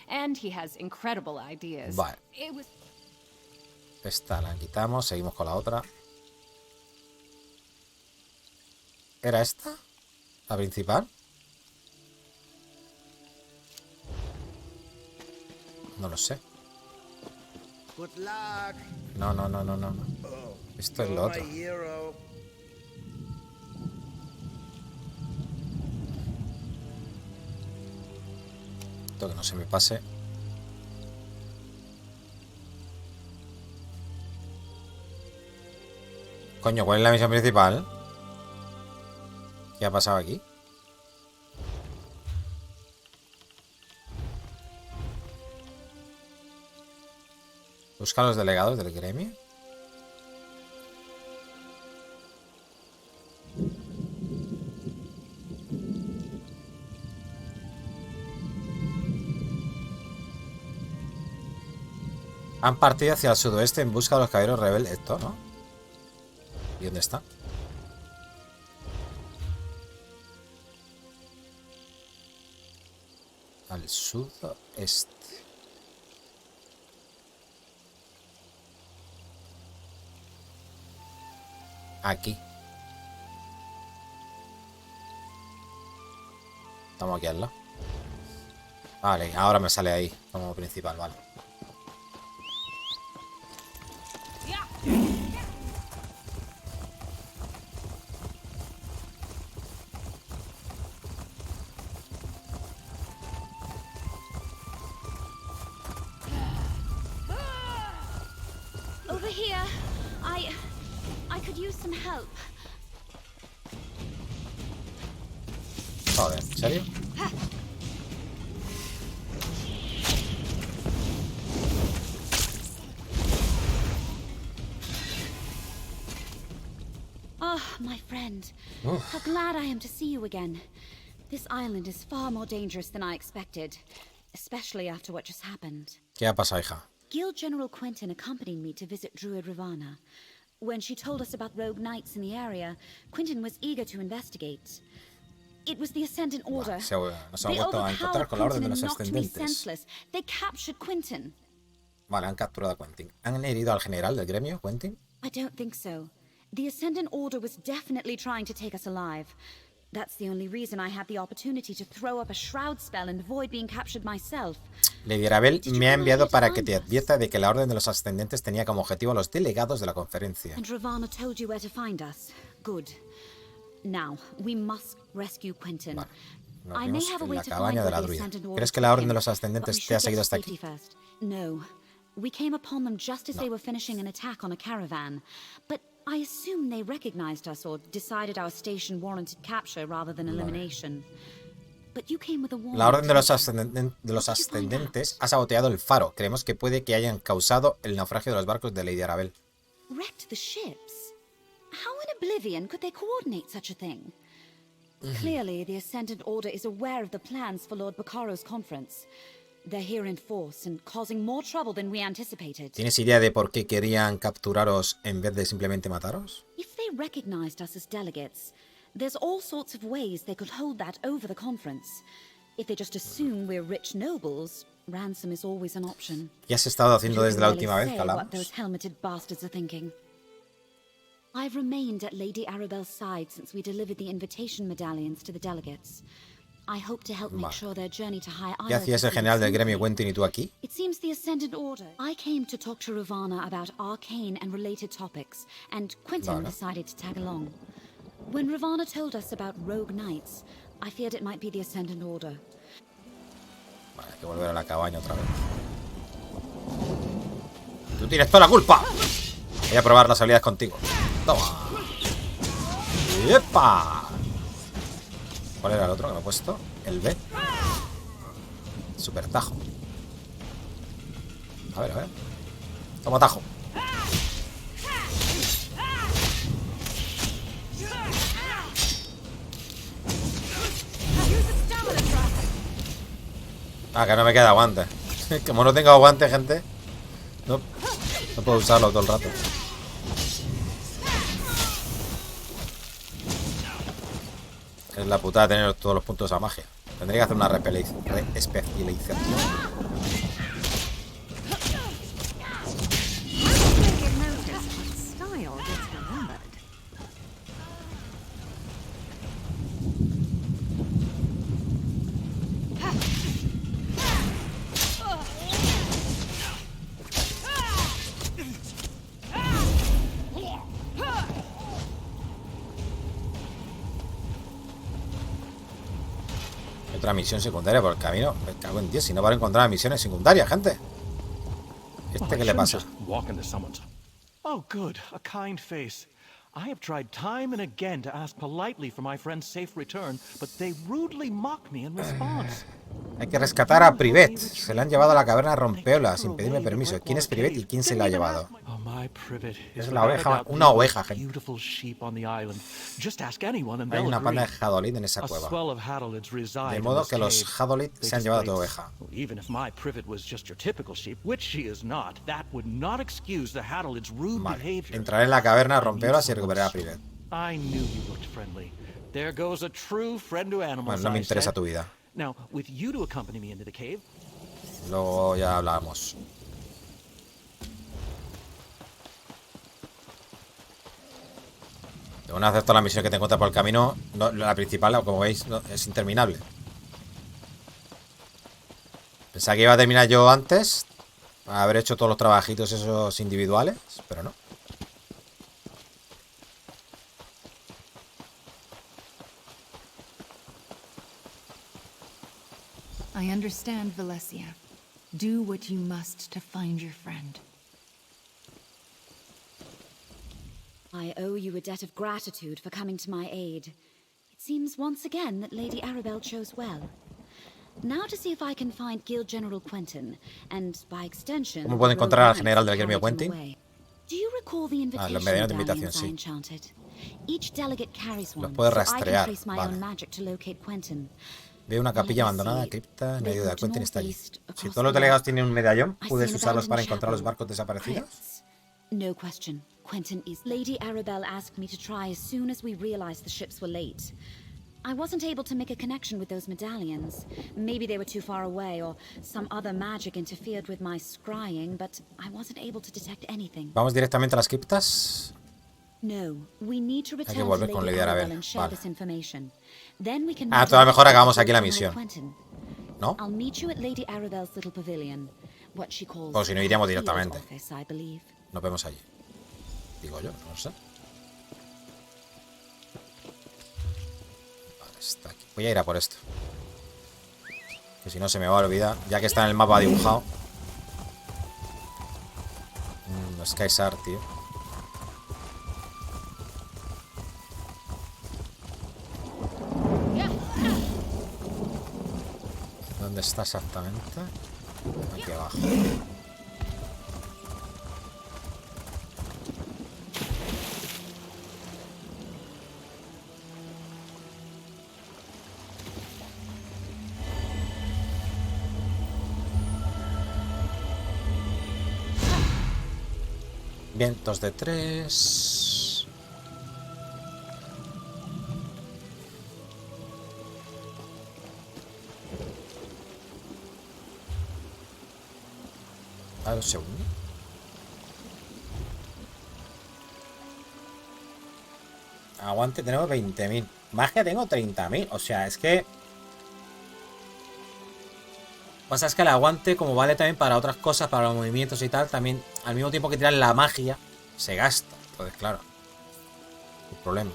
Speaker 2: And he has incredible ideas.
Speaker 1: Vale.
Speaker 2: It was
Speaker 1: Esta la quitamos, seguimos con la otra. ¿Era esta? ¿La principal? No lo sé.
Speaker 14: Good luck.
Speaker 1: No. Esto es lo otro.
Speaker 14: My hero.
Speaker 1: Esto que no se me pase. Coño, ¿cuál es la misión principal? ¿Qué ha pasado aquí? Busca a los delegados del gremio. Han partido hacia el sudoeste en busca de los caballeros rebeldes. Esto, ¿no? ¿Y dónde está? Al sudoeste. Aquí. Estamos aquí al lado. Vale, ahora me sale ahí como principal, vale.
Speaker 3: Over here. I could use some help.
Speaker 1: Joder, ¿en serio?
Speaker 3: Oh, my friend. How glad I am to see you again. This island is far more dangerous than I expected, especially after what just happened.
Speaker 1: ¿Qué ha pasado, hija?
Speaker 3: Guild General Quentin accompanied me to visit Druid Ravana. When she told us about rogue knights in the area, Quentin was eager to investigate. It was the Ascendant Order.
Speaker 1: Nos
Speaker 3: They
Speaker 1: hemos vuelto a encontrar
Speaker 3: overpowered
Speaker 1: con la orden de
Speaker 3: Quentin
Speaker 1: los
Speaker 3: and knocked me
Speaker 1: Ascendentes.
Speaker 3: senseless. They captured Quentin.
Speaker 1: Vale, han capturado a Quentin. ¿Han herido al general del gremio, Quentin?
Speaker 3: I don't think so. The Ascendant Order was definitely trying to take us alive. That's the only reason I had the opportunity to throw up a shroud spell and avoid being captured myself.
Speaker 1: Lady Arabel me ha enviado para que te advierta de que la Orden de los Ascendentes tenía como objetivo a los delegados de la conferencia.
Speaker 3: And Ravana told you where to find us. Good. Now, we must rescue Quentin.
Speaker 1: Vale. Nos
Speaker 3: I may
Speaker 1: vimos
Speaker 3: have a
Speaker 1: en
Speaker 3: way
Speaker 1: la
Speaker 3: to
Speaker 1: cabaña
Speaker 3: find
Speaker 1: de la
Speaker 3: where the
Speaker 1: druida.
Speaker 3: Ascendant Order
Speaker 1: ¿Crees que la Orden de
Speaker 3: took
Speaker 1: los
Speaker 3: him,
Speaker 1: Ascendentes
Speaker 3: but we
Speaker 1: te ha
Speaker 3: should
Speaker 1: seguido
Speaker 3: get
Speaker 1: hasta
Speaker 3: to
Speaker 1: aquí?
Speaker 3: safety first. No. We came upon them just as they were finishing an attack on a caravan. But I assume they recognized us or decided our station warranted capture rather than elimination. But you came with a warning.
Speaker 1: La Orden de los Ascendentes ha saboteado el faro. Creemos que puede que hayan causado el naufragio de los barcos de Lady Arabel.
Speaker 3: Wrecked the ships? How in oblivion could they coordinate such a thing? Clearly, the Ascendant Order is aware of the plans for Lord Baccaro's conference. They're here in force and causing more trouble than we anticipated.
Speaker 1: ¿Tienes idea de por qué querían capturaros en vez de simplemente mataros?
Speaker 3: If they recognized us as delegates, there's all sorts of ways they could hold that over the conference. If they just assume we're rich nobles, ransom is always an option.
Speaker 1: ¿Qué has estado haciendo desde la última vez que
Speaker 3: What
Speaker 1: hablamos?
Speaker 3: those helmeted bastards are thinking. I've remained at Lady Arabel's side since we delivered the invitation medallions to the delegates. I hope to help make sure their journey to High Isle.
Speaker 1: ¿Qué hacías el general del gremio Quentin y tú aquí?
Speaker 3: It seems the Ascendant Order. I came to talk to Ravana about arcane and related topics, and Quentin decided to tag along. When Ravana told us about rogue knights, I feared it might be the Ascendant Order.
Speaker 1: Vale, hay que volver a la cabaña otra vez. ¡Tú tienes toda la culpa! Voy a probar las habilidades contigo. ¡Toma! ¡Epa! ¿Cuál era el otro que me he puesto? El B. Super tajo. A ver, a ver. Toma tajo. Ah, que no me queda aguante. Como no tengo aguante, gente, no puedo usarlo todo el rato. Es la putada tener todos los puntos a magia. Tendría que hacer una especialización. Otra misión secundaria por el camino. Me cago en Dios, si no van a encontrar misiones secundarias, gente. ¿Qué le pasa?
Speaker 4: Oh, good. A kind face. I have tried time and again to ask politely for my friend's safe return, but they rudely mock me in response.
Speaker 1: Hay que rescatar a Privet. Se la han llevado a la caverna Rompeola sin pedirme permiso. ¿Quién es Privet y quién se la ha llevado? Es la oveja, una oveja, gente. Hay una panda de Hadolid en esa cueva. De modo que los Hadolid se han llevado a tu oveja. Vale. Entraré en la caverna Rompeola y recuperaré a Privet. Bueno, no me interesa tu vida.
Speaker 4: Now, with you to accompany me into the cave.
Speaker 1: Luego ya hablamos. Una vez todas las misiones que te encuentras por el camino, la principal, como veis, es interminable. Pensaba que iba a terminar yo antes, para haber hecho todos los trabajitos esos individuales, pero no.
Speaker 13: I understand, Valencia. Do what you must to find your friend.
Speaker 3: I owe you a debt of gratitude for coming to my aid. It seems once again that Lady Arabel chose well. Now to see if I can find Guild General Quentin, and by extension...
Speaker 1: ¿Cómo puedo encontrar al general del gremio Quentin?
Speaker 3: Do you recall the invitation medallions I enchanted? Each delegate carries one,
Speaker 1: los puede
Speaker 3: so I
Speaker 1: rastrear.
Speaker 3: can trace my own magic to locate Quentin.
Speaker 1: Veo una capilla abandonada, cripta, en medio de Quentin está allí. Si todos los delegados tienen un medallón, ¿puedes usarlos para encontrar los barcos desaparecidos?
Speaker 3: No question. Quentin is... Lady Arabel asked me to try as soon as we realized the ships were late. I wasn't able to make a connection with those medallions. Maybe they were too far away, or some other magic interfered with my scrying, but I wasn't able to detect anything.
Speaker 1: Vamos directamente a las criptas. Hay que volver con Lady Arabella. Vale. Todavía mejor acabamos aquí la misión. ¿No? O si no, iríamos directamente. Nos vemos allí. Digo yo, no sé. Vale, está aquí. Voy a ir a por esto. Que si no se me va a olvidar. Ya que está en el mapa dibujado. Skysar, tío. ¿Dónde está exactamente? Aquí abajo. Vientos de 3. A ver, un segundo. Aguante, tenemos 20.000. Magia tengo 30.000. O sea, es que... Pasa es que el aguante, como vale también para otras cosas, para los movimientos y tal, también al mismo tiempo que tirar la magia, se gasta. Entonces, claro, el problema.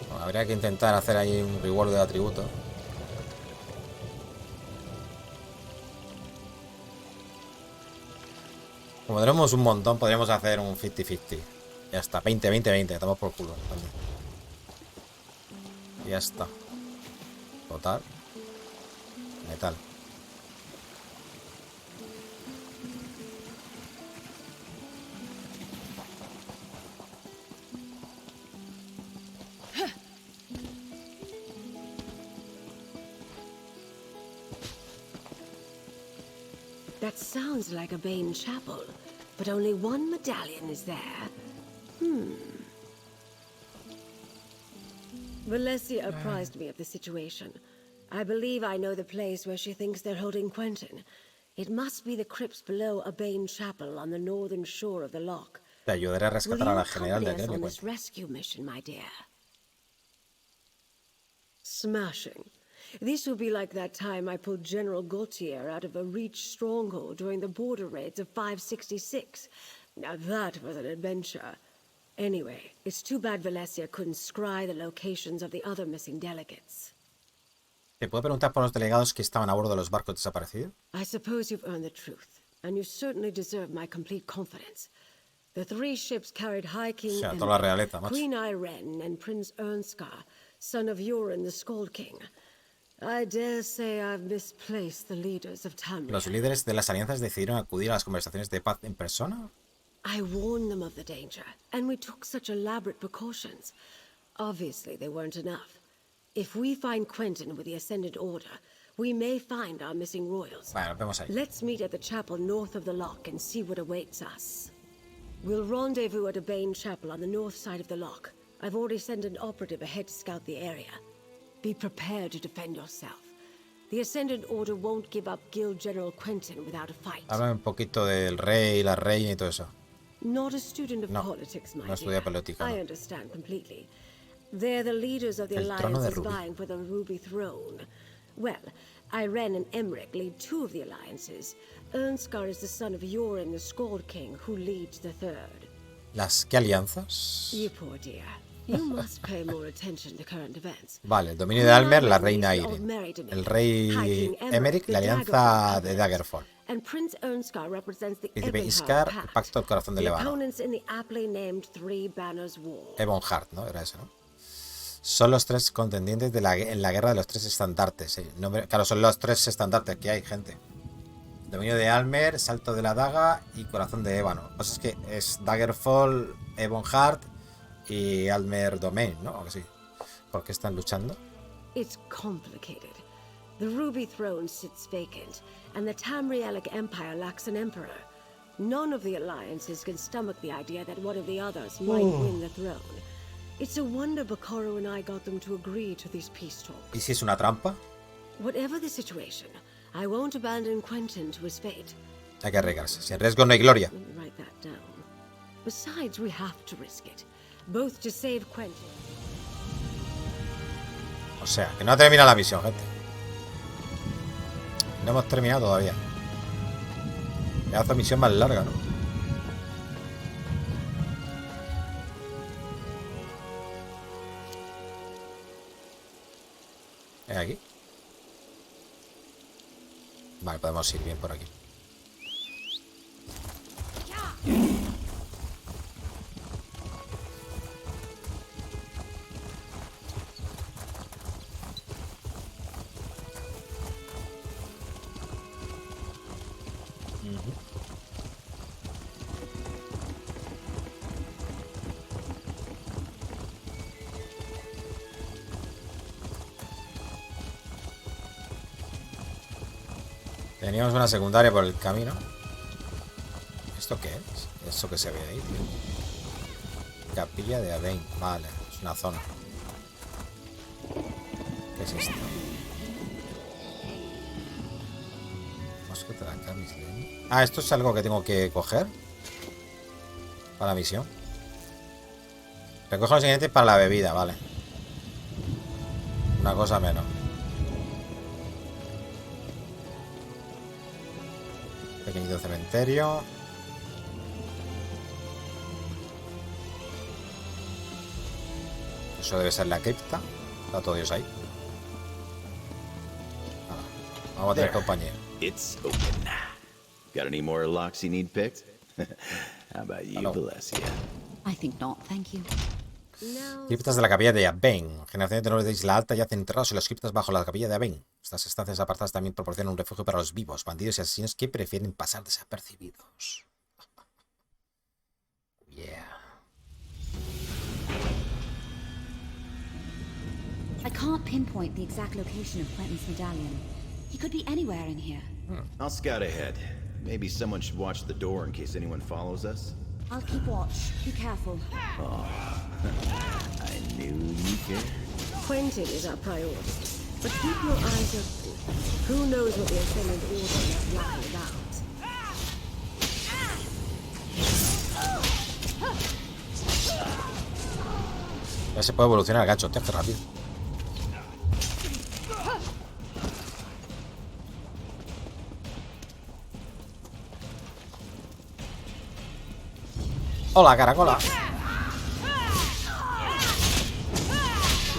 Speaker 1: Bueno, habría que intentar hacer ahí un reward de atributo. Como tenemos un montón, podríamos hacer un 50-50. Ya está, 20-20-20, estamos por culo también. Y ya está. Total. Metal.
Speaker 12: That sounds like a Bane chapel, but only one medallion is there. Valencia apprised me of the situation. I believe I know the place where she thinks they're holding Quentin. It must be the crypts below a Bane chapel on the northern shore of the loch.
Speaker 1: Te ayudaré a rescatar a la general de
Speaker 12: on this rescue mission, my dear. Smashing. This will be like that time I pulled General Gautier out of a Reach stronghold during the border raids of 566. Now that was an adventure. Anyway, it's too bad Valencia couldn't scry the locations of the other missing delegates.
Speaker 1: ¿Te puedo preguntar por los delegados que estaban a bordo de los barcos desaparecidos?
Speaker 12: I suppose you've earned the truth, and you certainly deserve my complete confidence. The 3 ships carried High King
Speaker 1: toda la realeza, macho.
Speaker 12: Queen Irene and Prince Ernskar, son of Urin the Skald King. I dare say I've misplaced the leaders of Tamriel.
Speaker 1: ¿Los líderes de las alianzas decidieron acudir a las conversaciones de paz en persona?
Speaker 12: I warned them of the danger, and we took such elaborate precautions. Obviously, they weren't enough. If we find Quentin with the Ascendant Order, we may find our missing royals.
Speaker 1: Bueno, vemos ahí.
Speaker 12: Let's meet at the chapel north of the loch and see what awaits us. We'll rendezvous at a Bane chapel on the north side of the loch. I've already sent an operative ahead to scout the area. Be prepared to defend yourself. The Ascendant Order won't give up Guild General Quentin without a fight.
Speaker 1: Habla un poquito del rey, la reina y todo eso.
Speaker 12: Not a student of politics, my
Speaker 1: estudia política,
Speaker 12: I understand completely. They're the leaders of the alliance vying for the Ruby Throne. Well, Irene and Emmerich lead 2 of the alliances. Ernskar is the son of Yorin, the Skald King, who leads the 3rd.
Speaker 1: ¿Qué alianzas?
Speaker 12: You poor dear. You must pay more attention to current events.
Speaker 1: Vale, el dominio de Almer, la reina Aire. El rey Emmerich, la alianza de Daggerfall.
Speaker 12: And Prince Ernskar represents the
Speaker 1: Príncipe Iskar, el pacto del corazón de Levano.
Speaker 12: Opponents in the aptly named Three Banners War.
Speaker 1: Ebonheart, ¿no? Era eso, ¿no? Son los 3 contendientes en la guerra de los 3 estandartes. Claro, son los 3 estandartes que hay, gente. Dominio de Almer, Salto de la Daga y Corazón de Ébano. Lo que pasa es que es Daggerfall, Ebonheart y Almer Domain, ¿no? Aunque sí. ¿Por qué están luchando?
Speaker 12: It's complicated. The Ruby Throne sits vacant, and the Tamrielic Empire lacks an emperor. None of the alliances can stomach the idea that one of the others might win the throne. It's a wonder Bakoro and I got them to agree to these peace talks.
Speaker 1: ¿Y si es una trampa?
Speaker 12: Whatever the situation, I won't abandon Quentin to his fate.
Speaker 1: Hay que arriesgarse. Sin riesgo no hay gloria.
Speaker 12: Write that down. Besides, we have to risk it, both to save Quentin.
Speaker 1: O sea, que no ha terminado la misión, gente. No hemos terminado todavía. Ya hace misión más larga, ¿no? ¿Es aquí? Vale, podemos ir bien por aquí. Teníamos una secundaria por el camino. ¿Esto qué es? Eso que se ve ahí, tío. Capilla de Aben. Vale, es una zona. ¿Qué es esto? Ah, esto es algo que tengo que coger para la misión. Recojo los ingredientes para la bebida, vale. Una cosa menos. Pequeñito cementerio. Eso debe ser la cripta. Está todo Dios ahí. Vamos a tener compañía.
Speaker 10: It's open. Got any more locks you need picked? How about you, Valencia?
Speaker 3: I think not, thank you.
Speaker 1: Criptas de la capilla de Aben. Generación de tenores de Isla Alta yacen enterrados en las criptas bajo la capilla de Aben. Estas estancias apartadas también proporcionan un refugio para los vivos, bandidos y asesinos que prefieren pasar desapercibidos. Yeah.
Speaker 3: I can't pinpoint the exact location of Quentin's medallion. He could be anywhere in here.
Speaker 10: I'll scout ahead. Maybe someone should watch the door in case anyone follows us.
Speaker 3: I'll keep watch. Be careful.
Speaker 10: Oh, I knew you'd care.
Speaker 12: Quentin is our priority, but keep your eyes open. Who knows what the Ascendant Order is lying about?
Speaker 1: Ya se puede evolucionar el gacho, qué rápido. Hola, caracola.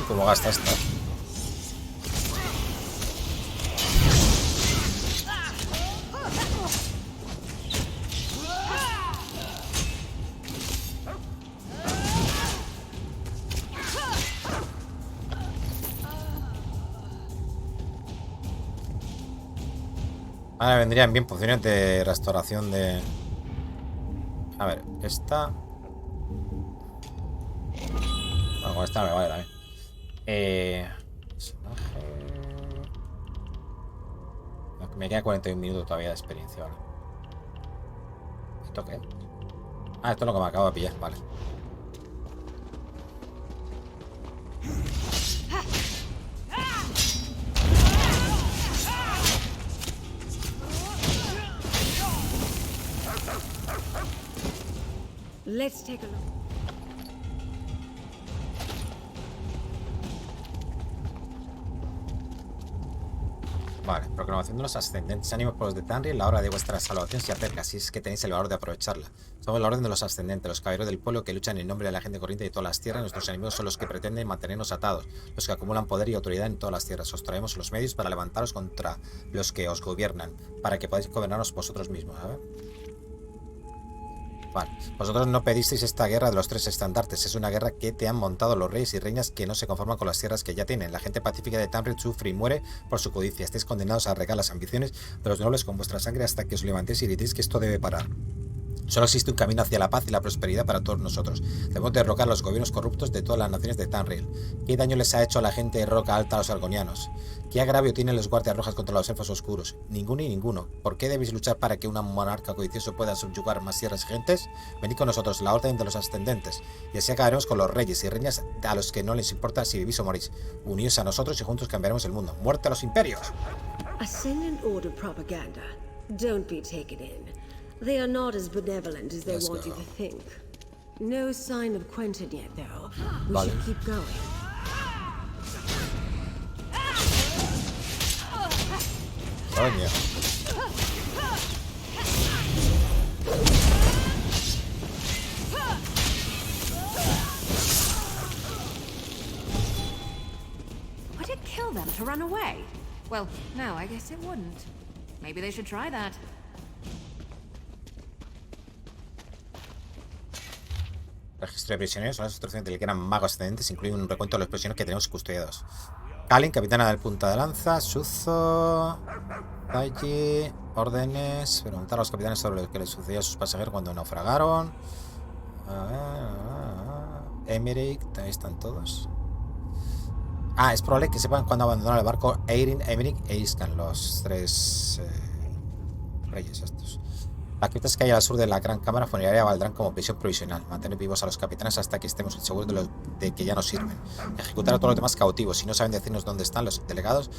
Speaker 1: ¿Cómo gasta esto? Ahora vendrían bien pociones de restauración de... A ver, esta... Bueno, con esta me vale también. Me queda 41 minutos todavía de experiencia ahora. ¿Esto qué? Ah, esto es lo que me acabo de pillar, vale.
Speaker 12: Let's take a look.
Speaker 1: Vale, proclamación de los ascendentes. Ánimo por los de Tamriel, la hora de vuestra salvación se acerca, si es que tenéis el valor de aprovecharla. Somos la orden de los ascendentes, los caballeros del pueblo que luchan en nombre de la gente corriente de todas las tierras. Nuestros enemigos son los que pretenden mantenernos atados, los que acumulan poder y autoridad en todas las tierras. Os traemos los medios para levantaros contra los que os gobiernan, para que podáis gobernarnos vosotros mismos, ¿sabes? Vale, vosotros no pedisteis esta guerra de los tres estandartes, es una guerra que te han montado los reyes y reinas que no se conforman con las tierras que ya tienen. La gente pacífica de Tamriel sufre y muere por su codicia. Estáis condenados a regar las ambiciones de los nobles con vuestra sangre hasta que os levantéis y gritéis que esto debe parar. Solo existe un camino hacia la paz y la prosperidad para todos nosotros. Debemos derrocar a los gobiernos corruptos de todas las naciones de Tamriel. ¿Qué daño les ha hecho a la gente de Roca Alta a los argonianos? ¿Qué agravio tienen los guardias rojas contra los elfos oscuros? Ninguno y ninguno. ¿Por qué debéis luchar para que un monarca codicioso pueda subyugar más tierras y gentes? Venid con nosotros, la orden de los ascendentes, y así acabaremos con los reyes y reinas a los que no les importa si vivís o morís. Uníos a nosotros y juntos cambiaremos el mundo. ¡Muerte a los imperios!
Speaker 12: Ascendant Order propaganda. Don't be taken in. They are not as benevolent as they want you to think. No sign of Quentin yet, though. We should keep going.
Speaker 1: Coño.
Speaker 7: Would it kill them to run away? Well, no, I guess it wouldn't. Maybe they should try that.
Speaker 1: Registro de prisioneros. Las instrucciones del gran mago ascendentes incluyen un recuento de los prisioneros que tenemos custodiados. Kalin, capitana del punta de lanza. Suzo. Taiji. Órdenes. Preguntar a los capitanes sobre lo que les sucedió a sus pasajeros cuando naufragaron. Emmerich. Ahí están todos. Es probable que sepan cuándo abandonar el barco Eirin, Emmerich e Iskan, los tres reyes estos. Las criptas que hay al sur de la Gran Cámara Funeraria valdrán como prisión provisional. Mantener vivos a los capitanes hasta que estemos seguros de que ya no sirven. Ejecutar a todos los demás cautivos. Si no saben decirnos dónde están los delegados,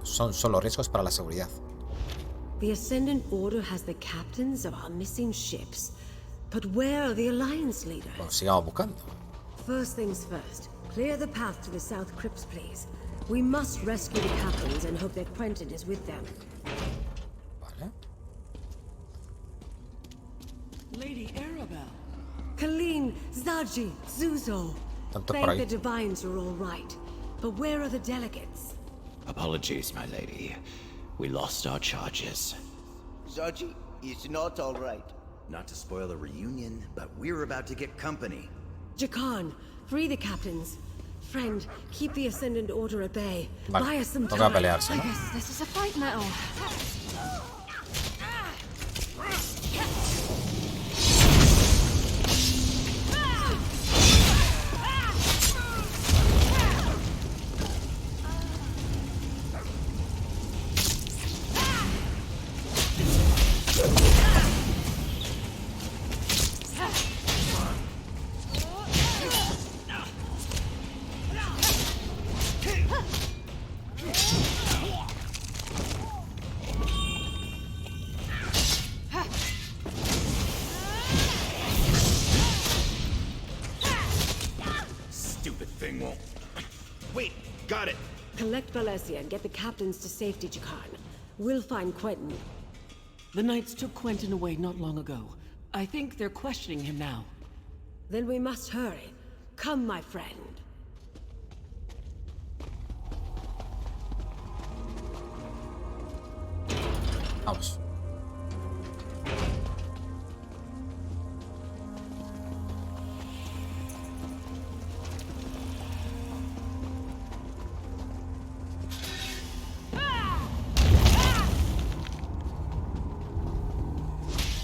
Speaker 1: son solo riesgos para la seguridad.
Speaker 12: The Ascendant Order has the captains of our missing ships. But where are the Alliance leaders?
Speaker 1: Bueno, sigamos buscando.
Speaker 12: First things first. Clear the path to the South Crypts, please. We must rescue the captains and hope that Quentin is with them.
Speaker 1: Vale.
Speaker 11: Lady Arabelle.
Speaker 12: Colleen, Zaji, Zuzo.
Speaker 1: Tanto por
Speaker 12: Thank
Speaker 1: ahí.
Speaker 12: the Divines are all right. But where are the delegates?
Speaker 10: Apologies, my lady. We lost our charges.
Speaker 15: Zaji, it's not all right. Not to spoil the reunion, but we're about to get company.
Speaker 12: Jakan, free the captains. Friend, keep the Ascendant Order at bay.
Speaker 1: Vale,
Speaker 12: Buy us some
Speaker 1: toca
Speaker 12: time.
Speaker 1: pelearse,
Speaker 7: I
Speaker 1: ¿no?
Speaker 7: guess this is a fight now.
Speaker 15: Got it.
Speaker 12: Collect Valencia and get the captains to safety, Jakan. We'll find Quentin.
Speaker 16: The Knights took Quentin away not long ago. I think they're questioning him now.
Speaker 12: Then we must hurry. Come, my friend.
Speaker 1: Vamos.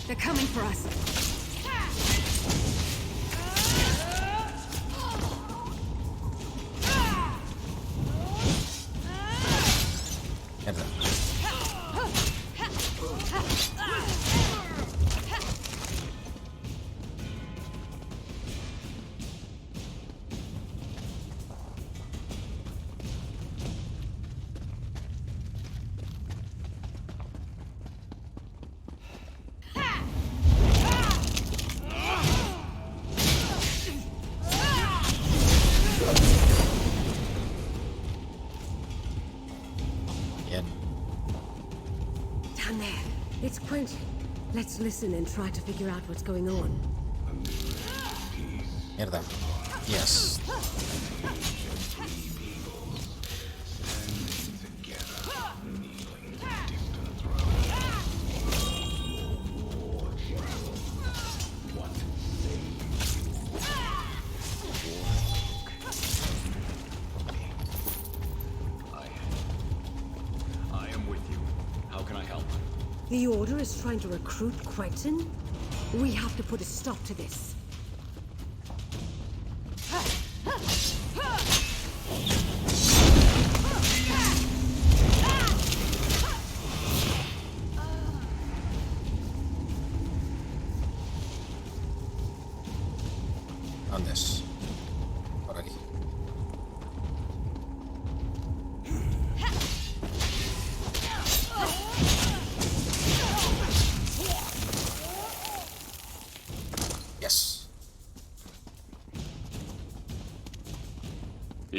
Speaker 2: They're coming for us.
Speaker 1: Mierda. Bien.
Speaker 12: Down there. It's Quentin. Let's listen and try to figure out what's going on.
Speaker 1: Mierda. Yes.
Speaker 17: I am with you. How can I help?
Speaker 12: The Order is trying to recruit Quentin? We have to put a stop to this.
Speaker 1: ¿Dónde es? Por aquí.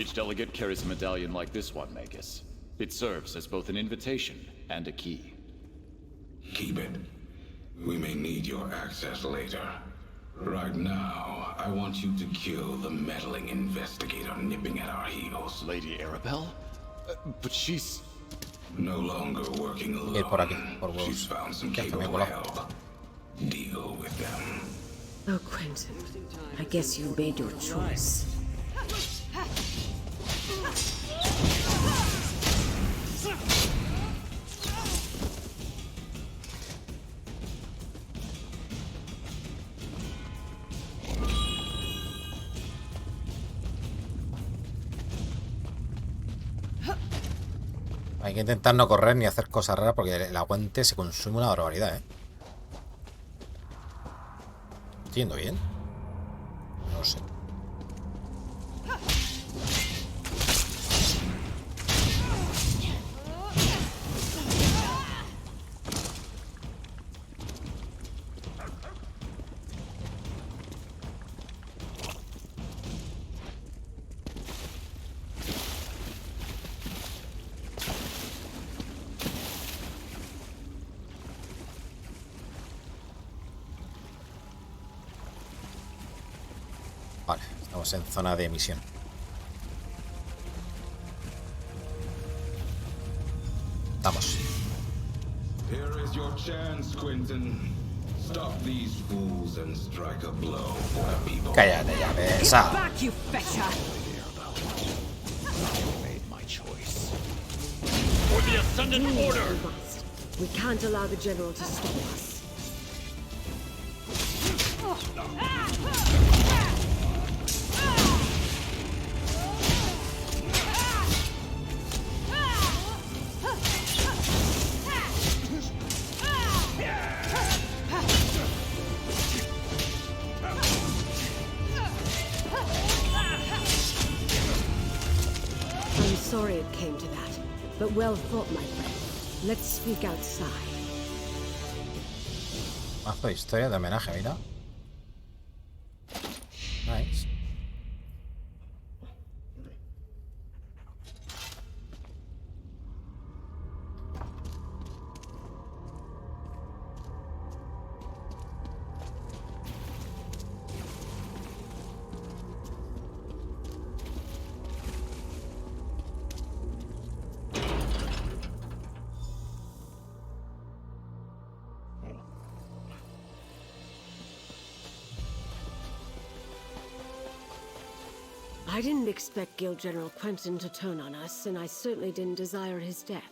Speaker 17: Each delegate carries a medallion like this one, Magus. It serves as both an invitation and a key.
Speaker 18: Keep it. We may need your access later. Right now, I want you to kill the meddling investigator nipping at our heels.
Speaker 17: Lady Arabelle? But she's...
Speaker 18: No longer working alone.
Speaker 1: Por aquí, por
Speaker 18: She's found some capable help. Deal with them.
Speaker 12: Oh, Quentin. I guess you made your choice.
Speaker 1: Hay que intentar no correr ni hacer cosas raras porque el aguante se consume una barbaridad, ¿eh? ¿Estoy yendo bien? No lo sé. Vale, estamos en zona de emisión. Vamos.
Speaker 18: Here is your chance, Quentin. Stop these fools and strike a blow for the people.
Speaker 1: Cállate ya, besa.
Speaker 8: Get back, you fetcher!
Speaker 5: I made my choice.
Speaker 17: For the Ascendant Order!
Speaker 12: We can't allow the General to stop us. I'm sorry it came to that, but well thought, my friend. Let's speak outside.
Speaker 1: Mazo de historia de homenaje, mira. Nice.
Speaker 12: I didn't expect Guild General Quentin to turn on us, and I certainly didn't desire his death.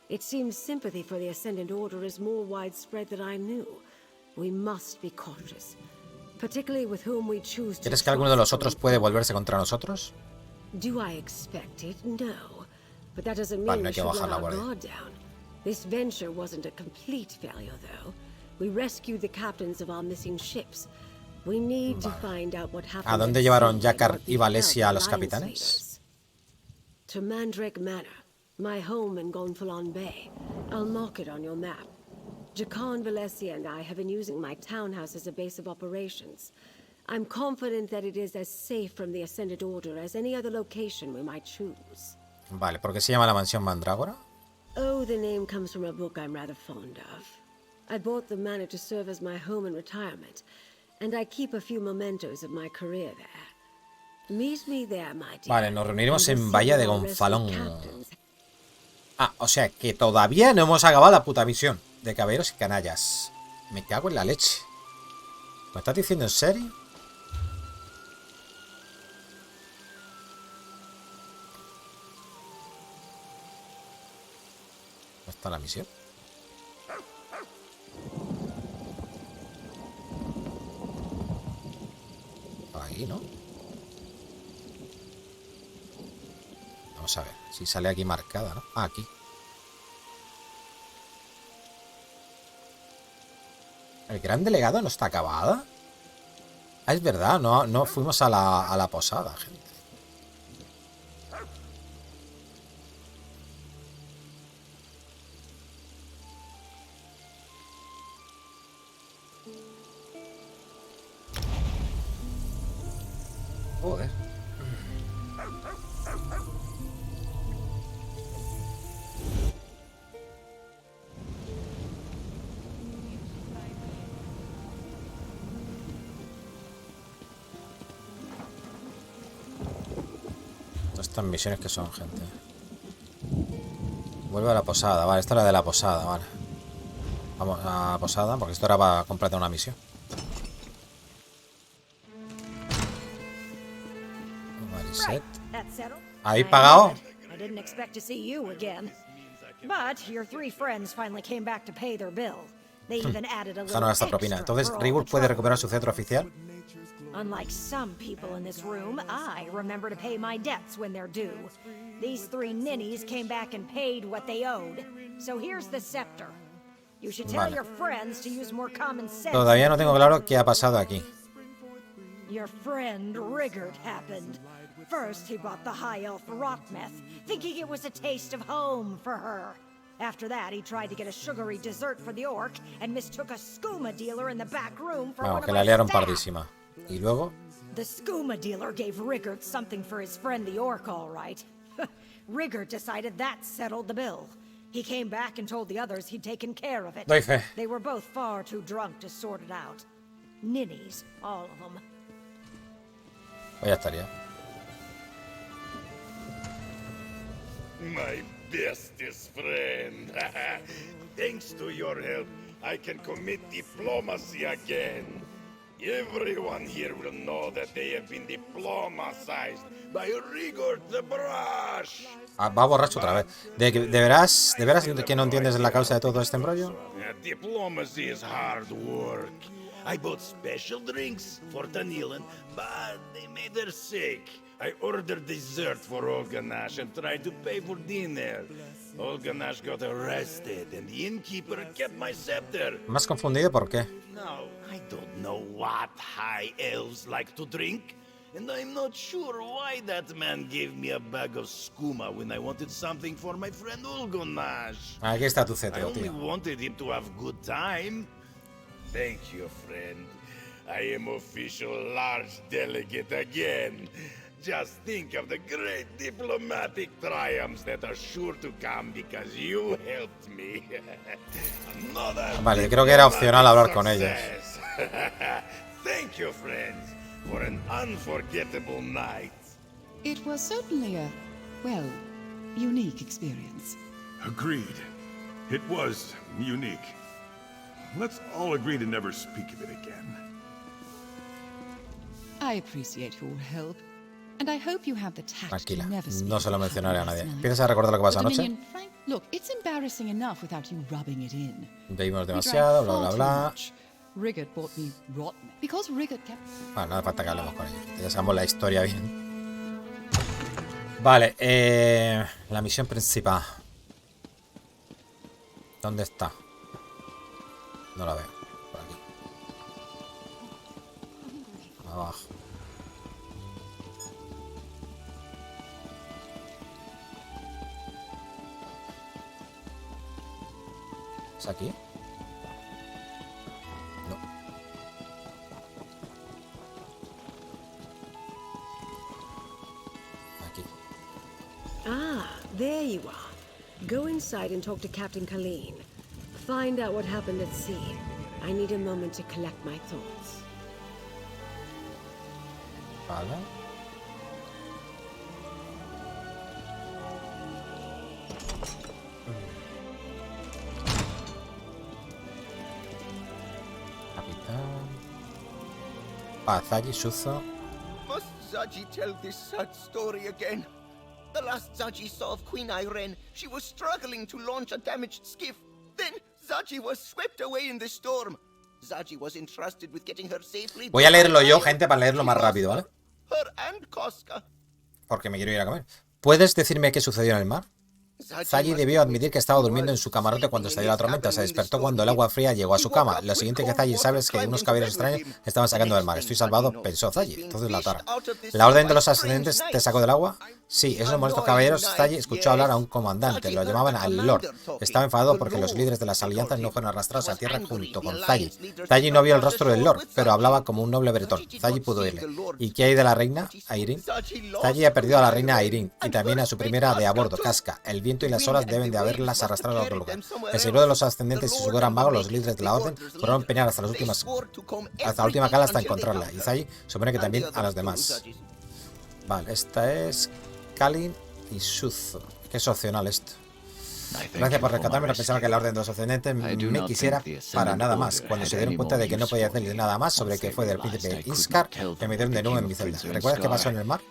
Speaker 12: It seems sympathy for the Ascendant Order is more widespread than I knew. We must be cautious, particularly with whom we choose to.
Speaker 1: ¿Crees que alguno de los otros puede volverse contra nosotros?
Speaker 12: Do I expect it? No. But that doesn't mean
Speaker 1: Vale, no
Speaker 12: we
Speaker 1: hay que
Speaker 12: should
Speaker 1: bajar
Speaker 12: let
Speaker 1: la
Speaker 12: our
Speaker 1: guardia.
Speaker 12: guard down. This venture wasn't a complete failure, though. We rescued the captains of our missing ships. We need to find out what happened.
Speaker 1: ¿A dónde llevaron Jakar y Valesia a los capitanes?
Speaker 12: To Mandrake Manor, my home in Gonfalon Bay. I'll mark it on your map. Jakan, Valesia, and I have been using my townhouse as a base of operations. I'm confident that it is as safe from the Ascendant Order as any other location we might choose.
Speaker 1: Vale, ¿por qué se llama la mansión Mandrágora?
Speaker 12: Oh, the name comes from a book I'm rather fond of. I bought the manor to serve as my home in retirement, and I keep a few mementos of my career there. Meet me there, my dear.
Speaker 1: Vale, nos reuniremos en Bahía de Gonfalón. Ah, o sea que todavía no hemos acabado la puta misión de caballeros y canallas. Me cago en la leche. ¿Me estás diciendo en serio? ¿Dónde está la misión? Aquí, ¿no? Vamos a ver si sale aquí marcada, ¿no? Ah, aquí. ¿El gran delegado no está acabada? Ah, es verdad, no fuimos a la posada, gente. Joder. Estas misiones que son, gente. Vuelve a la posada. Vale, esta es la de la posada, vale. Vamos a la posada, porque esto era para completar una misión. Vale, set. ¿Habéis pagado?
Speaker 8: I didn't expect to see you again. But your three friends finally came back to pay their bill. They even added a little
Speaker 1: Ganaron esta propina. Entonces, Rigor puede recuperar su centro oficial.
Speaker 8: Unlike some people in this room, I remember to pay my debts when they're due. These three ninnies came back and paid what they owed. So here's the scepter. You should tell your friends to use more common sense.
Speaker 1: Todavía no tengo claro qué ha pasado aquí.
Speaker 8: Your friend Rigard happened. First, he bought the high elf rock meth, thinking it was a taste of home for her. After that, he tried to get a sugary dessert for the orc and mistook a skooma dealer in the back room for one of
Speaker 1: que la
Speaker 8: my
Speaker 1: liaron
Speaker 8: staff.
Speaker 1: pardísima. Y luego,
Speaker 8: The skooma dealer gave Rigard something for his friend the orc, all right. Rigard decided that settled the bill. He came back and told the others he'd taken care of it.
Speaker 1: doy fe.
Speaker 8: They were both far too drunk to sort it out. Ninnies, all of them.
Speaker 1: Pues ya estaría.
Speaker 14: My bestest friend. Thanks to your help, I can commit diplomacy again. Everyone here will know that they have been diplomatized by Rigor the Brush.
Speaker 1: Ah, va borracho otra vez. ¿De veras que no entiendes la causa de todo este embrollo?
Speaker 14: Diplomacy is hard work. I bought special drinks for Tanilan, but they made her sick. I ordered dessert for Olganash and tried to pay for dinner. Olganash got arrested and the innkeeper kept my scepter.
Speaker 1: ¿Más confundido por qué?
Speaker 14: Now, I don't know what high elves like to drink, and I'm not sure why that man gave me a bag of skooma when I wanted something for my friend Olganash.
Speaker 1: Aquí está tu
Speaker 14: I
Speaker 1: cetro,
Speaker 14: only
Speaker 1: tío.
Speaker 14: wanted him to have good time. Thank you, friend. I am official large delegate again. Just think of the great diplomatic triumphs that are sure to come because you helped me.
Speaker 1: Vale, creo que era opcional hablar con ellos.
Speaker 14: Thank you, friends, for an unforgettable night.
Speaker 19: It was certainly a, well, unique experience.
Speaker 18: Agreed. It was unique. Let's all agree to never speak of it again.
Speaker 19: I appreciate your help, and I hope you have the tact
Speaker 1: Tranquila,
Speaker 19: to never speak
Speaker 1: no se lo
Speaker 19: of it
Speaker 1: mencionaré a nadie.
Speaker 19: personally.
Speaker 1: ¿Empiezas a recordar lo que pasó
Speaker 19: But
Speaker 1: anoche?
Speaker 19: Dominion, Frank, look, it's embarrassing enough without you rubbing it in.
Speaker 1: Bebimos
Speaker 19: We
Speaker 1: demasiado,
Speaker 19: drank
Speaker 1: bla
Speaker 19: far
Speaker 1: bla
Speaker 19: too
Speaker 1: bla.
Speaker 19: much. Rigard bought me rotten because Rigard kept.
Speaker 1: Bueno, no hace falta que hablemos con ellos. Ya sabemos la historia bien. Vale, la misión principal. ¿Dónde está? No la veo. Por aquí. Abajo. ¿Es aquí? No. Aquí.
Speaker 12: Ah, there you are. Go inside and talk to Captain Colleen. Find out what happened at sea. I need a moment to collect my thoughts.
Speaker 1: Vale. Capitán. Zaji Suzo.
Speaker 15: Must Zaji tell this sad story again? The last Zaji saw of Queen Irene, she was struggling to launch a damaged skiff. Then Zaji was swept away in the storm. Zaji was entrusted with getting her safely.
Speaker 1: Voy a leerlo yo, gente, para leerlo más rápido, ¿vale?
Speaker 15: Her and Koska.
Speaker 1: Porque me quiero ir a comer. ¿Puedes decirme qué sucedió en el mar? Zaji debió admitir que estaba durmiendo en su camarote cuando estalló la tormenta. Se despertó cuando el agua fría llegó a su cama. Lo siguiente que Zaji sabe es que unos caballeros extraños estaban sacando del mar. Estoy salvado, pensó Zaji. Entonces la tara. ¿La orden de los ascendentes te sacó del agua? Sí, esos molestos caballeros. Zaji escuchó hablar a un comandante. Lo llamaban al Lord. Estaba enfadado porque los líderes de las alianzas no fueron arrastrados a tierra junto con Zaji. Zaji no vio el rostro del Lord, pero hablaba como un noble bretón. Zaji pudo oírle. ¿Y qué hay de la reina, Irene? Zaji ha perdido a la reina Irene y también a su primera de a bordo, Casca. El viento y las olas deben de haberlas arrastrado a otro lugar. El Señor de los Ascendentes y su gran mago, los líderes de la orden, fueron a empeñar hasta la última cala hasta encontrarla. Y Zaji supone que también a las demás. Vale, esta es Kalin y Suzo. Que es opcional esto. Gracias por rescatarme. No pensaba que la Orden de los Ascendentes me quisiera para nada más. Cuando se dieron cuenta de que no podía hacerle nada más sobre que fue del príncipe Iskar, me metieron de nuevo en mi celda. ¿Recuerdas qué pasó en el mar?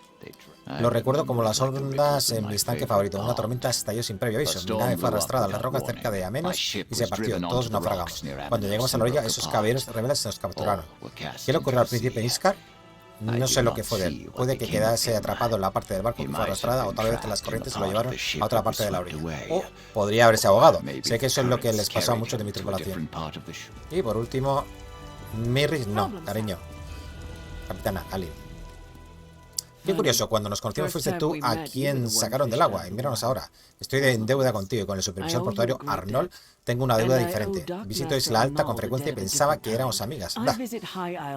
Speaker 1: Lo recuerdo como las ondas en mi estanque favorito. Una tormenta estalló sin previo aviso. Mi nave fue arrastrada a las rocas cerca de Amenos y se partió. Todos naufragamos. Cuando llegamos a la orilla, esos caballeros rebeldes nos capturaron. ¿Qué le ocurrió al príncipe Iskar? No sé lo que fue de él. Puede que quedase atrapado en la parte del barco que fue arrastrada, o tal vez las corrientes se lo llevaron a otra parte de la orilla. O podría haberse ahogado. Sé que eso es lo que les pasó a muchos de mi tripulación. Y por último, Mirris, no, cariño. Capitana Ali. Qué curioso, cuando nos conocimos fuiste tú a quien sacaron del agua. Y míranos ahora. Estoy en deuda contigo y con el supervisor portuario Arnold tengo una deuda diferente. Visito Isla Alta con frecuencia y pensaba que éramos amigas. Bah.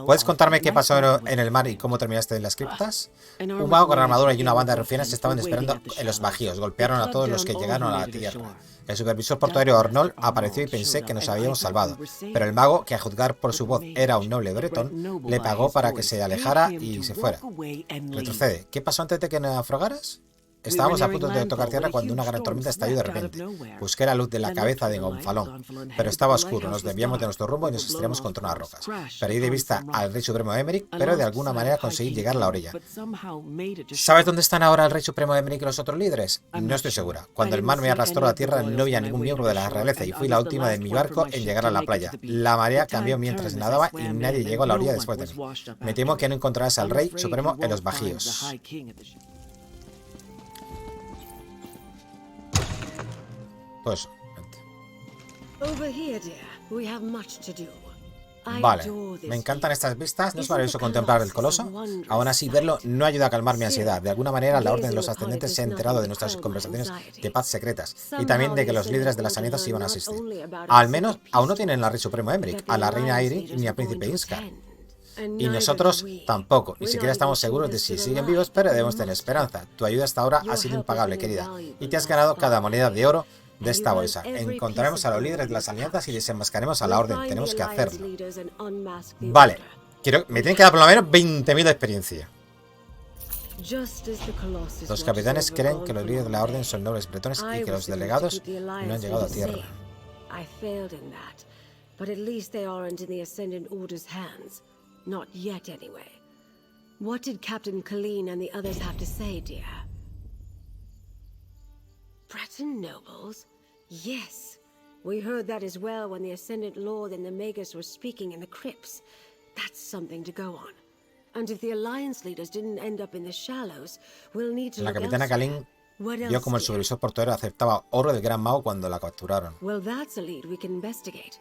Speaker 1: ¿Puedes contarme qué pasó en el mar y cómo terminaste en las criptas? Un mago con armadura y una banda de rufianes estaban esperando en los bajíos. Golpearon a todos los que llegaron a la tierra. El supervisor portuario Arnold apareció y pensé que nos habíamos salvado. Pero el mago, que a juzgar por su voz era un noble bretón, le pagó para que se alejara y se fuera. Retrocede. ¿Qué pasó antes de que naufragaras? Estábamos a punto de tocar tierra cuando una gran tormenta estalló de repente. Busqué la luz de la cabeza de Gonfalón, pero estaba oscuro. Nos desviamos de nuestro rumbo y nos estrellamos contra unas rocas. Perdí de vista al rey supremo Emeric, pero de alguna manera conseguí llegar a la orilla. ¿Sabes dónde están ahora el rey supremo Emeric y los otros líderes? No estoy segura. Cuando el mar me arrastró a la tierra no había ningún miembro de la realeza y fui la última de mi barco en llegar a la playa. La marea cambió mientras nadaba y nadie llegó a la orilla después de mí. Me temo que no encontrarás al rey supremo en los bajíos. Pues, vale, me encantan estas vistas. ¿No es maravilloso contemplar el coloso? Aún así, verlo no ayuda a calmar mi ansiedad. De alguna manera, la Orden de los Ascendentes se ha enterado de nuestras conversaciones de paz secretas y también de que los líderes de las alianzas iban a asistir. Al menos, aún no tienen al rey supremo Emeric, a la reina Airi ni al príncipe Iskar. Y nosotros tampoco. Ni siquiera estamos seguros de si siguen vivos, pero debemos tener esperanza. Tu ayuda hasta ahora ha sido impagable, querida, y te has ganado cada moneda de oro de esta bolsa. Encontraremos a los líderes de las alianzas y desenmascaremos a la orden. Tenemos que hacerlo. Vale. Me tienen que dar por lo menos 20.000 de experiencia. Los capitanes creen que los líderes de la orden son nobles bretones y que los delegados no han llegado a tierra.
Speaker 12: But at least they aren't in the Ascendant Order's hands. Not yet, anyway. What did Captain Colleen and the others have to say, dear? Breton nobles? Yes. We heard that as well when the Ascendant Lord and the Magus were speaking in the crypts. That's something to go on. And if the Alliance leaders didn't end up in the shallows, we'll need to
Speaker 1: La capitana Colleen vio como el supervisor portuario aceptaba oro del Gran Mago cuando la capturaron.
Speaker 12: Well, that's a lead we can investigate.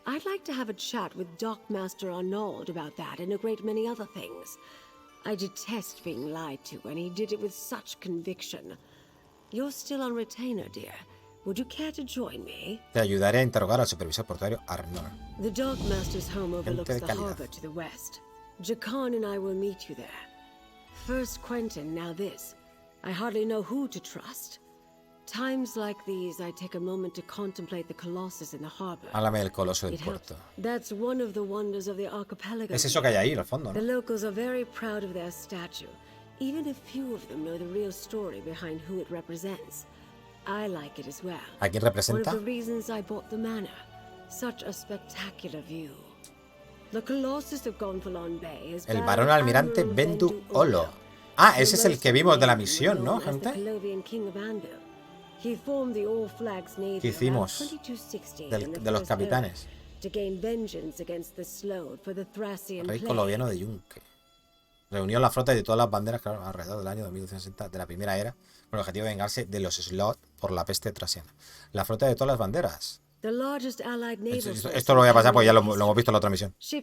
Speaker 12: I'd like to have a chat with Dockmaster Arnold about that and a great many other things. I detest being lied to, and he did it with such conviction. You're still on retainer, dear. Would you care to join me?
Speaker 1: Te ayudaré a interrogar al supervisor portuario Arnold.
Speaker 12: The Dockmaster's home overlooks the harbor to the west. Jacan and I will meet you there. First Quentin, now this. I hardly know who to trust. Times like these, I take a moment to contemplate the colossus in the harbor.
Speaker 1: Háblame del coloso del puerto.
Speaker 12: That's one of the wonders of the archipelago.
Speaker 1: Es eso que hay ahí, al fondo, ¿no?
Speaker 12: The locals are very proud of their statue. Even if few of them know the real story behind who it represents. I like it as well.
Speaker 1: ¿A quién representa?
Speaker 12: One of the reasons I bought the manor. Such a spectacular view. The Colossus of Gonfalon Bay is
Speaker 1: el varón almirante Bendu Olo. Ah, ese es el que vimos de la misión, ¿no, gente? ¿Qué hicimos de los capitanes? Rey coloviano de Yunque. Reunió la flota de todas las banderas, claro, alrededor del año 2260 de la primera era, con el objetivo de vengarse de los Slot por la peste trasiana. La flota de todas las banderas. Esto lo voy a pasar porque ya lo hemos visto en la otra misión. ¿Qué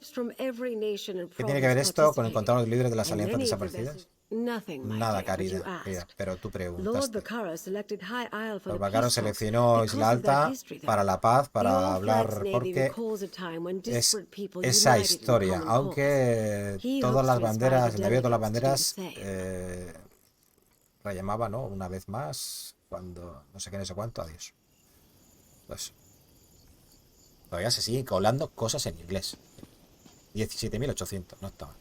Speaker 1: tiene que ver esto con encontrar a los líderes de las alianzas desaparecidas? Nada, querida, pero tú preguntaste. Los Bacaros seleccionó Isla Alta para la paz, para hablar, porque es esa historia. Aunque todas las banderas, el navío de todas las banderas, la llamaba, ¿no? Una vez más, cuando no sé qué, no sé cuánto, adiós. Pues todavía se siguen colando cosas en inglés. 17.800, no está mal.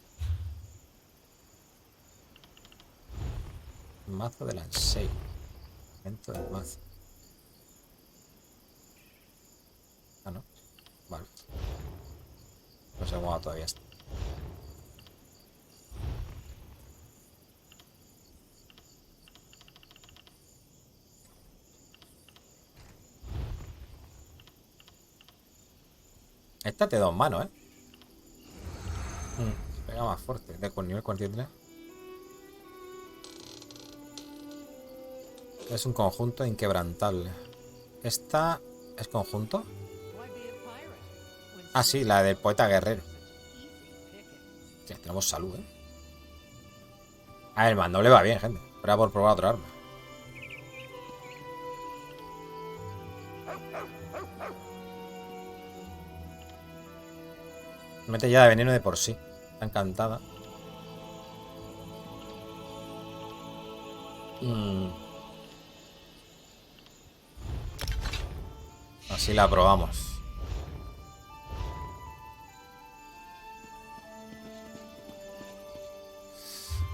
Speaker 1: Mazo de Lansei. Dentro del mazo. Ah, no. Vale. No sé cómo va todavía esto. Esta te da en mano, ¿eh? Pega más fuerte. De con nivel 43. Es un conjunto inquebrantable. Esta es conjunto. Ah, sí, la del poeta guerrero. Ya, tenemos salud, ¿eh? A ver, no le va bien, gente. Espera por probar otra arma. Mete ya de veneno de por sí. Está encantada. Así la probamos.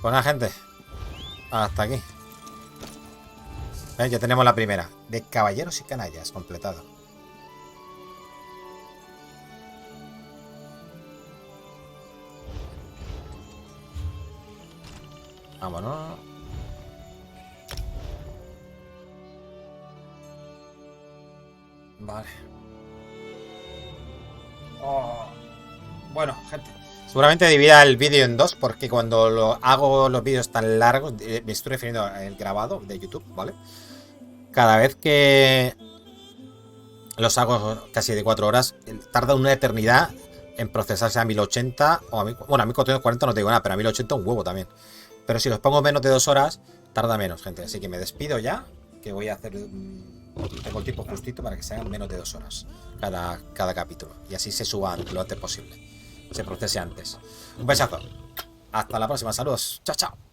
Speaker 1: Pues nada, gente. Hasta aquí. Ya tenemos la primera. De caballeros y canallas. Completado. Vámonos. Vale. Bueno, gente. Seguramente divida el vídeo en dos, porque cuando hago los vídeos tan largos, me estoy refiriendo al grabado de YouTube, ¿vale? Cada vez que los hago casi de 4 horas, tarda una eternidad en procesarse a 1080 o a 1440 no te digo nada, pero a 1080 un huevo también. Pero si los pongo menos de 2 horas, tarda menos, gente. Así que me despido ya, que voy a hacer... Tengo el tiempo justito para que sean menos de 2 horas cada capítulo. Y así se suban lo antes posible. Se procese antes. Un besazo. Hasta la próxima. Saludos. Chao, chao.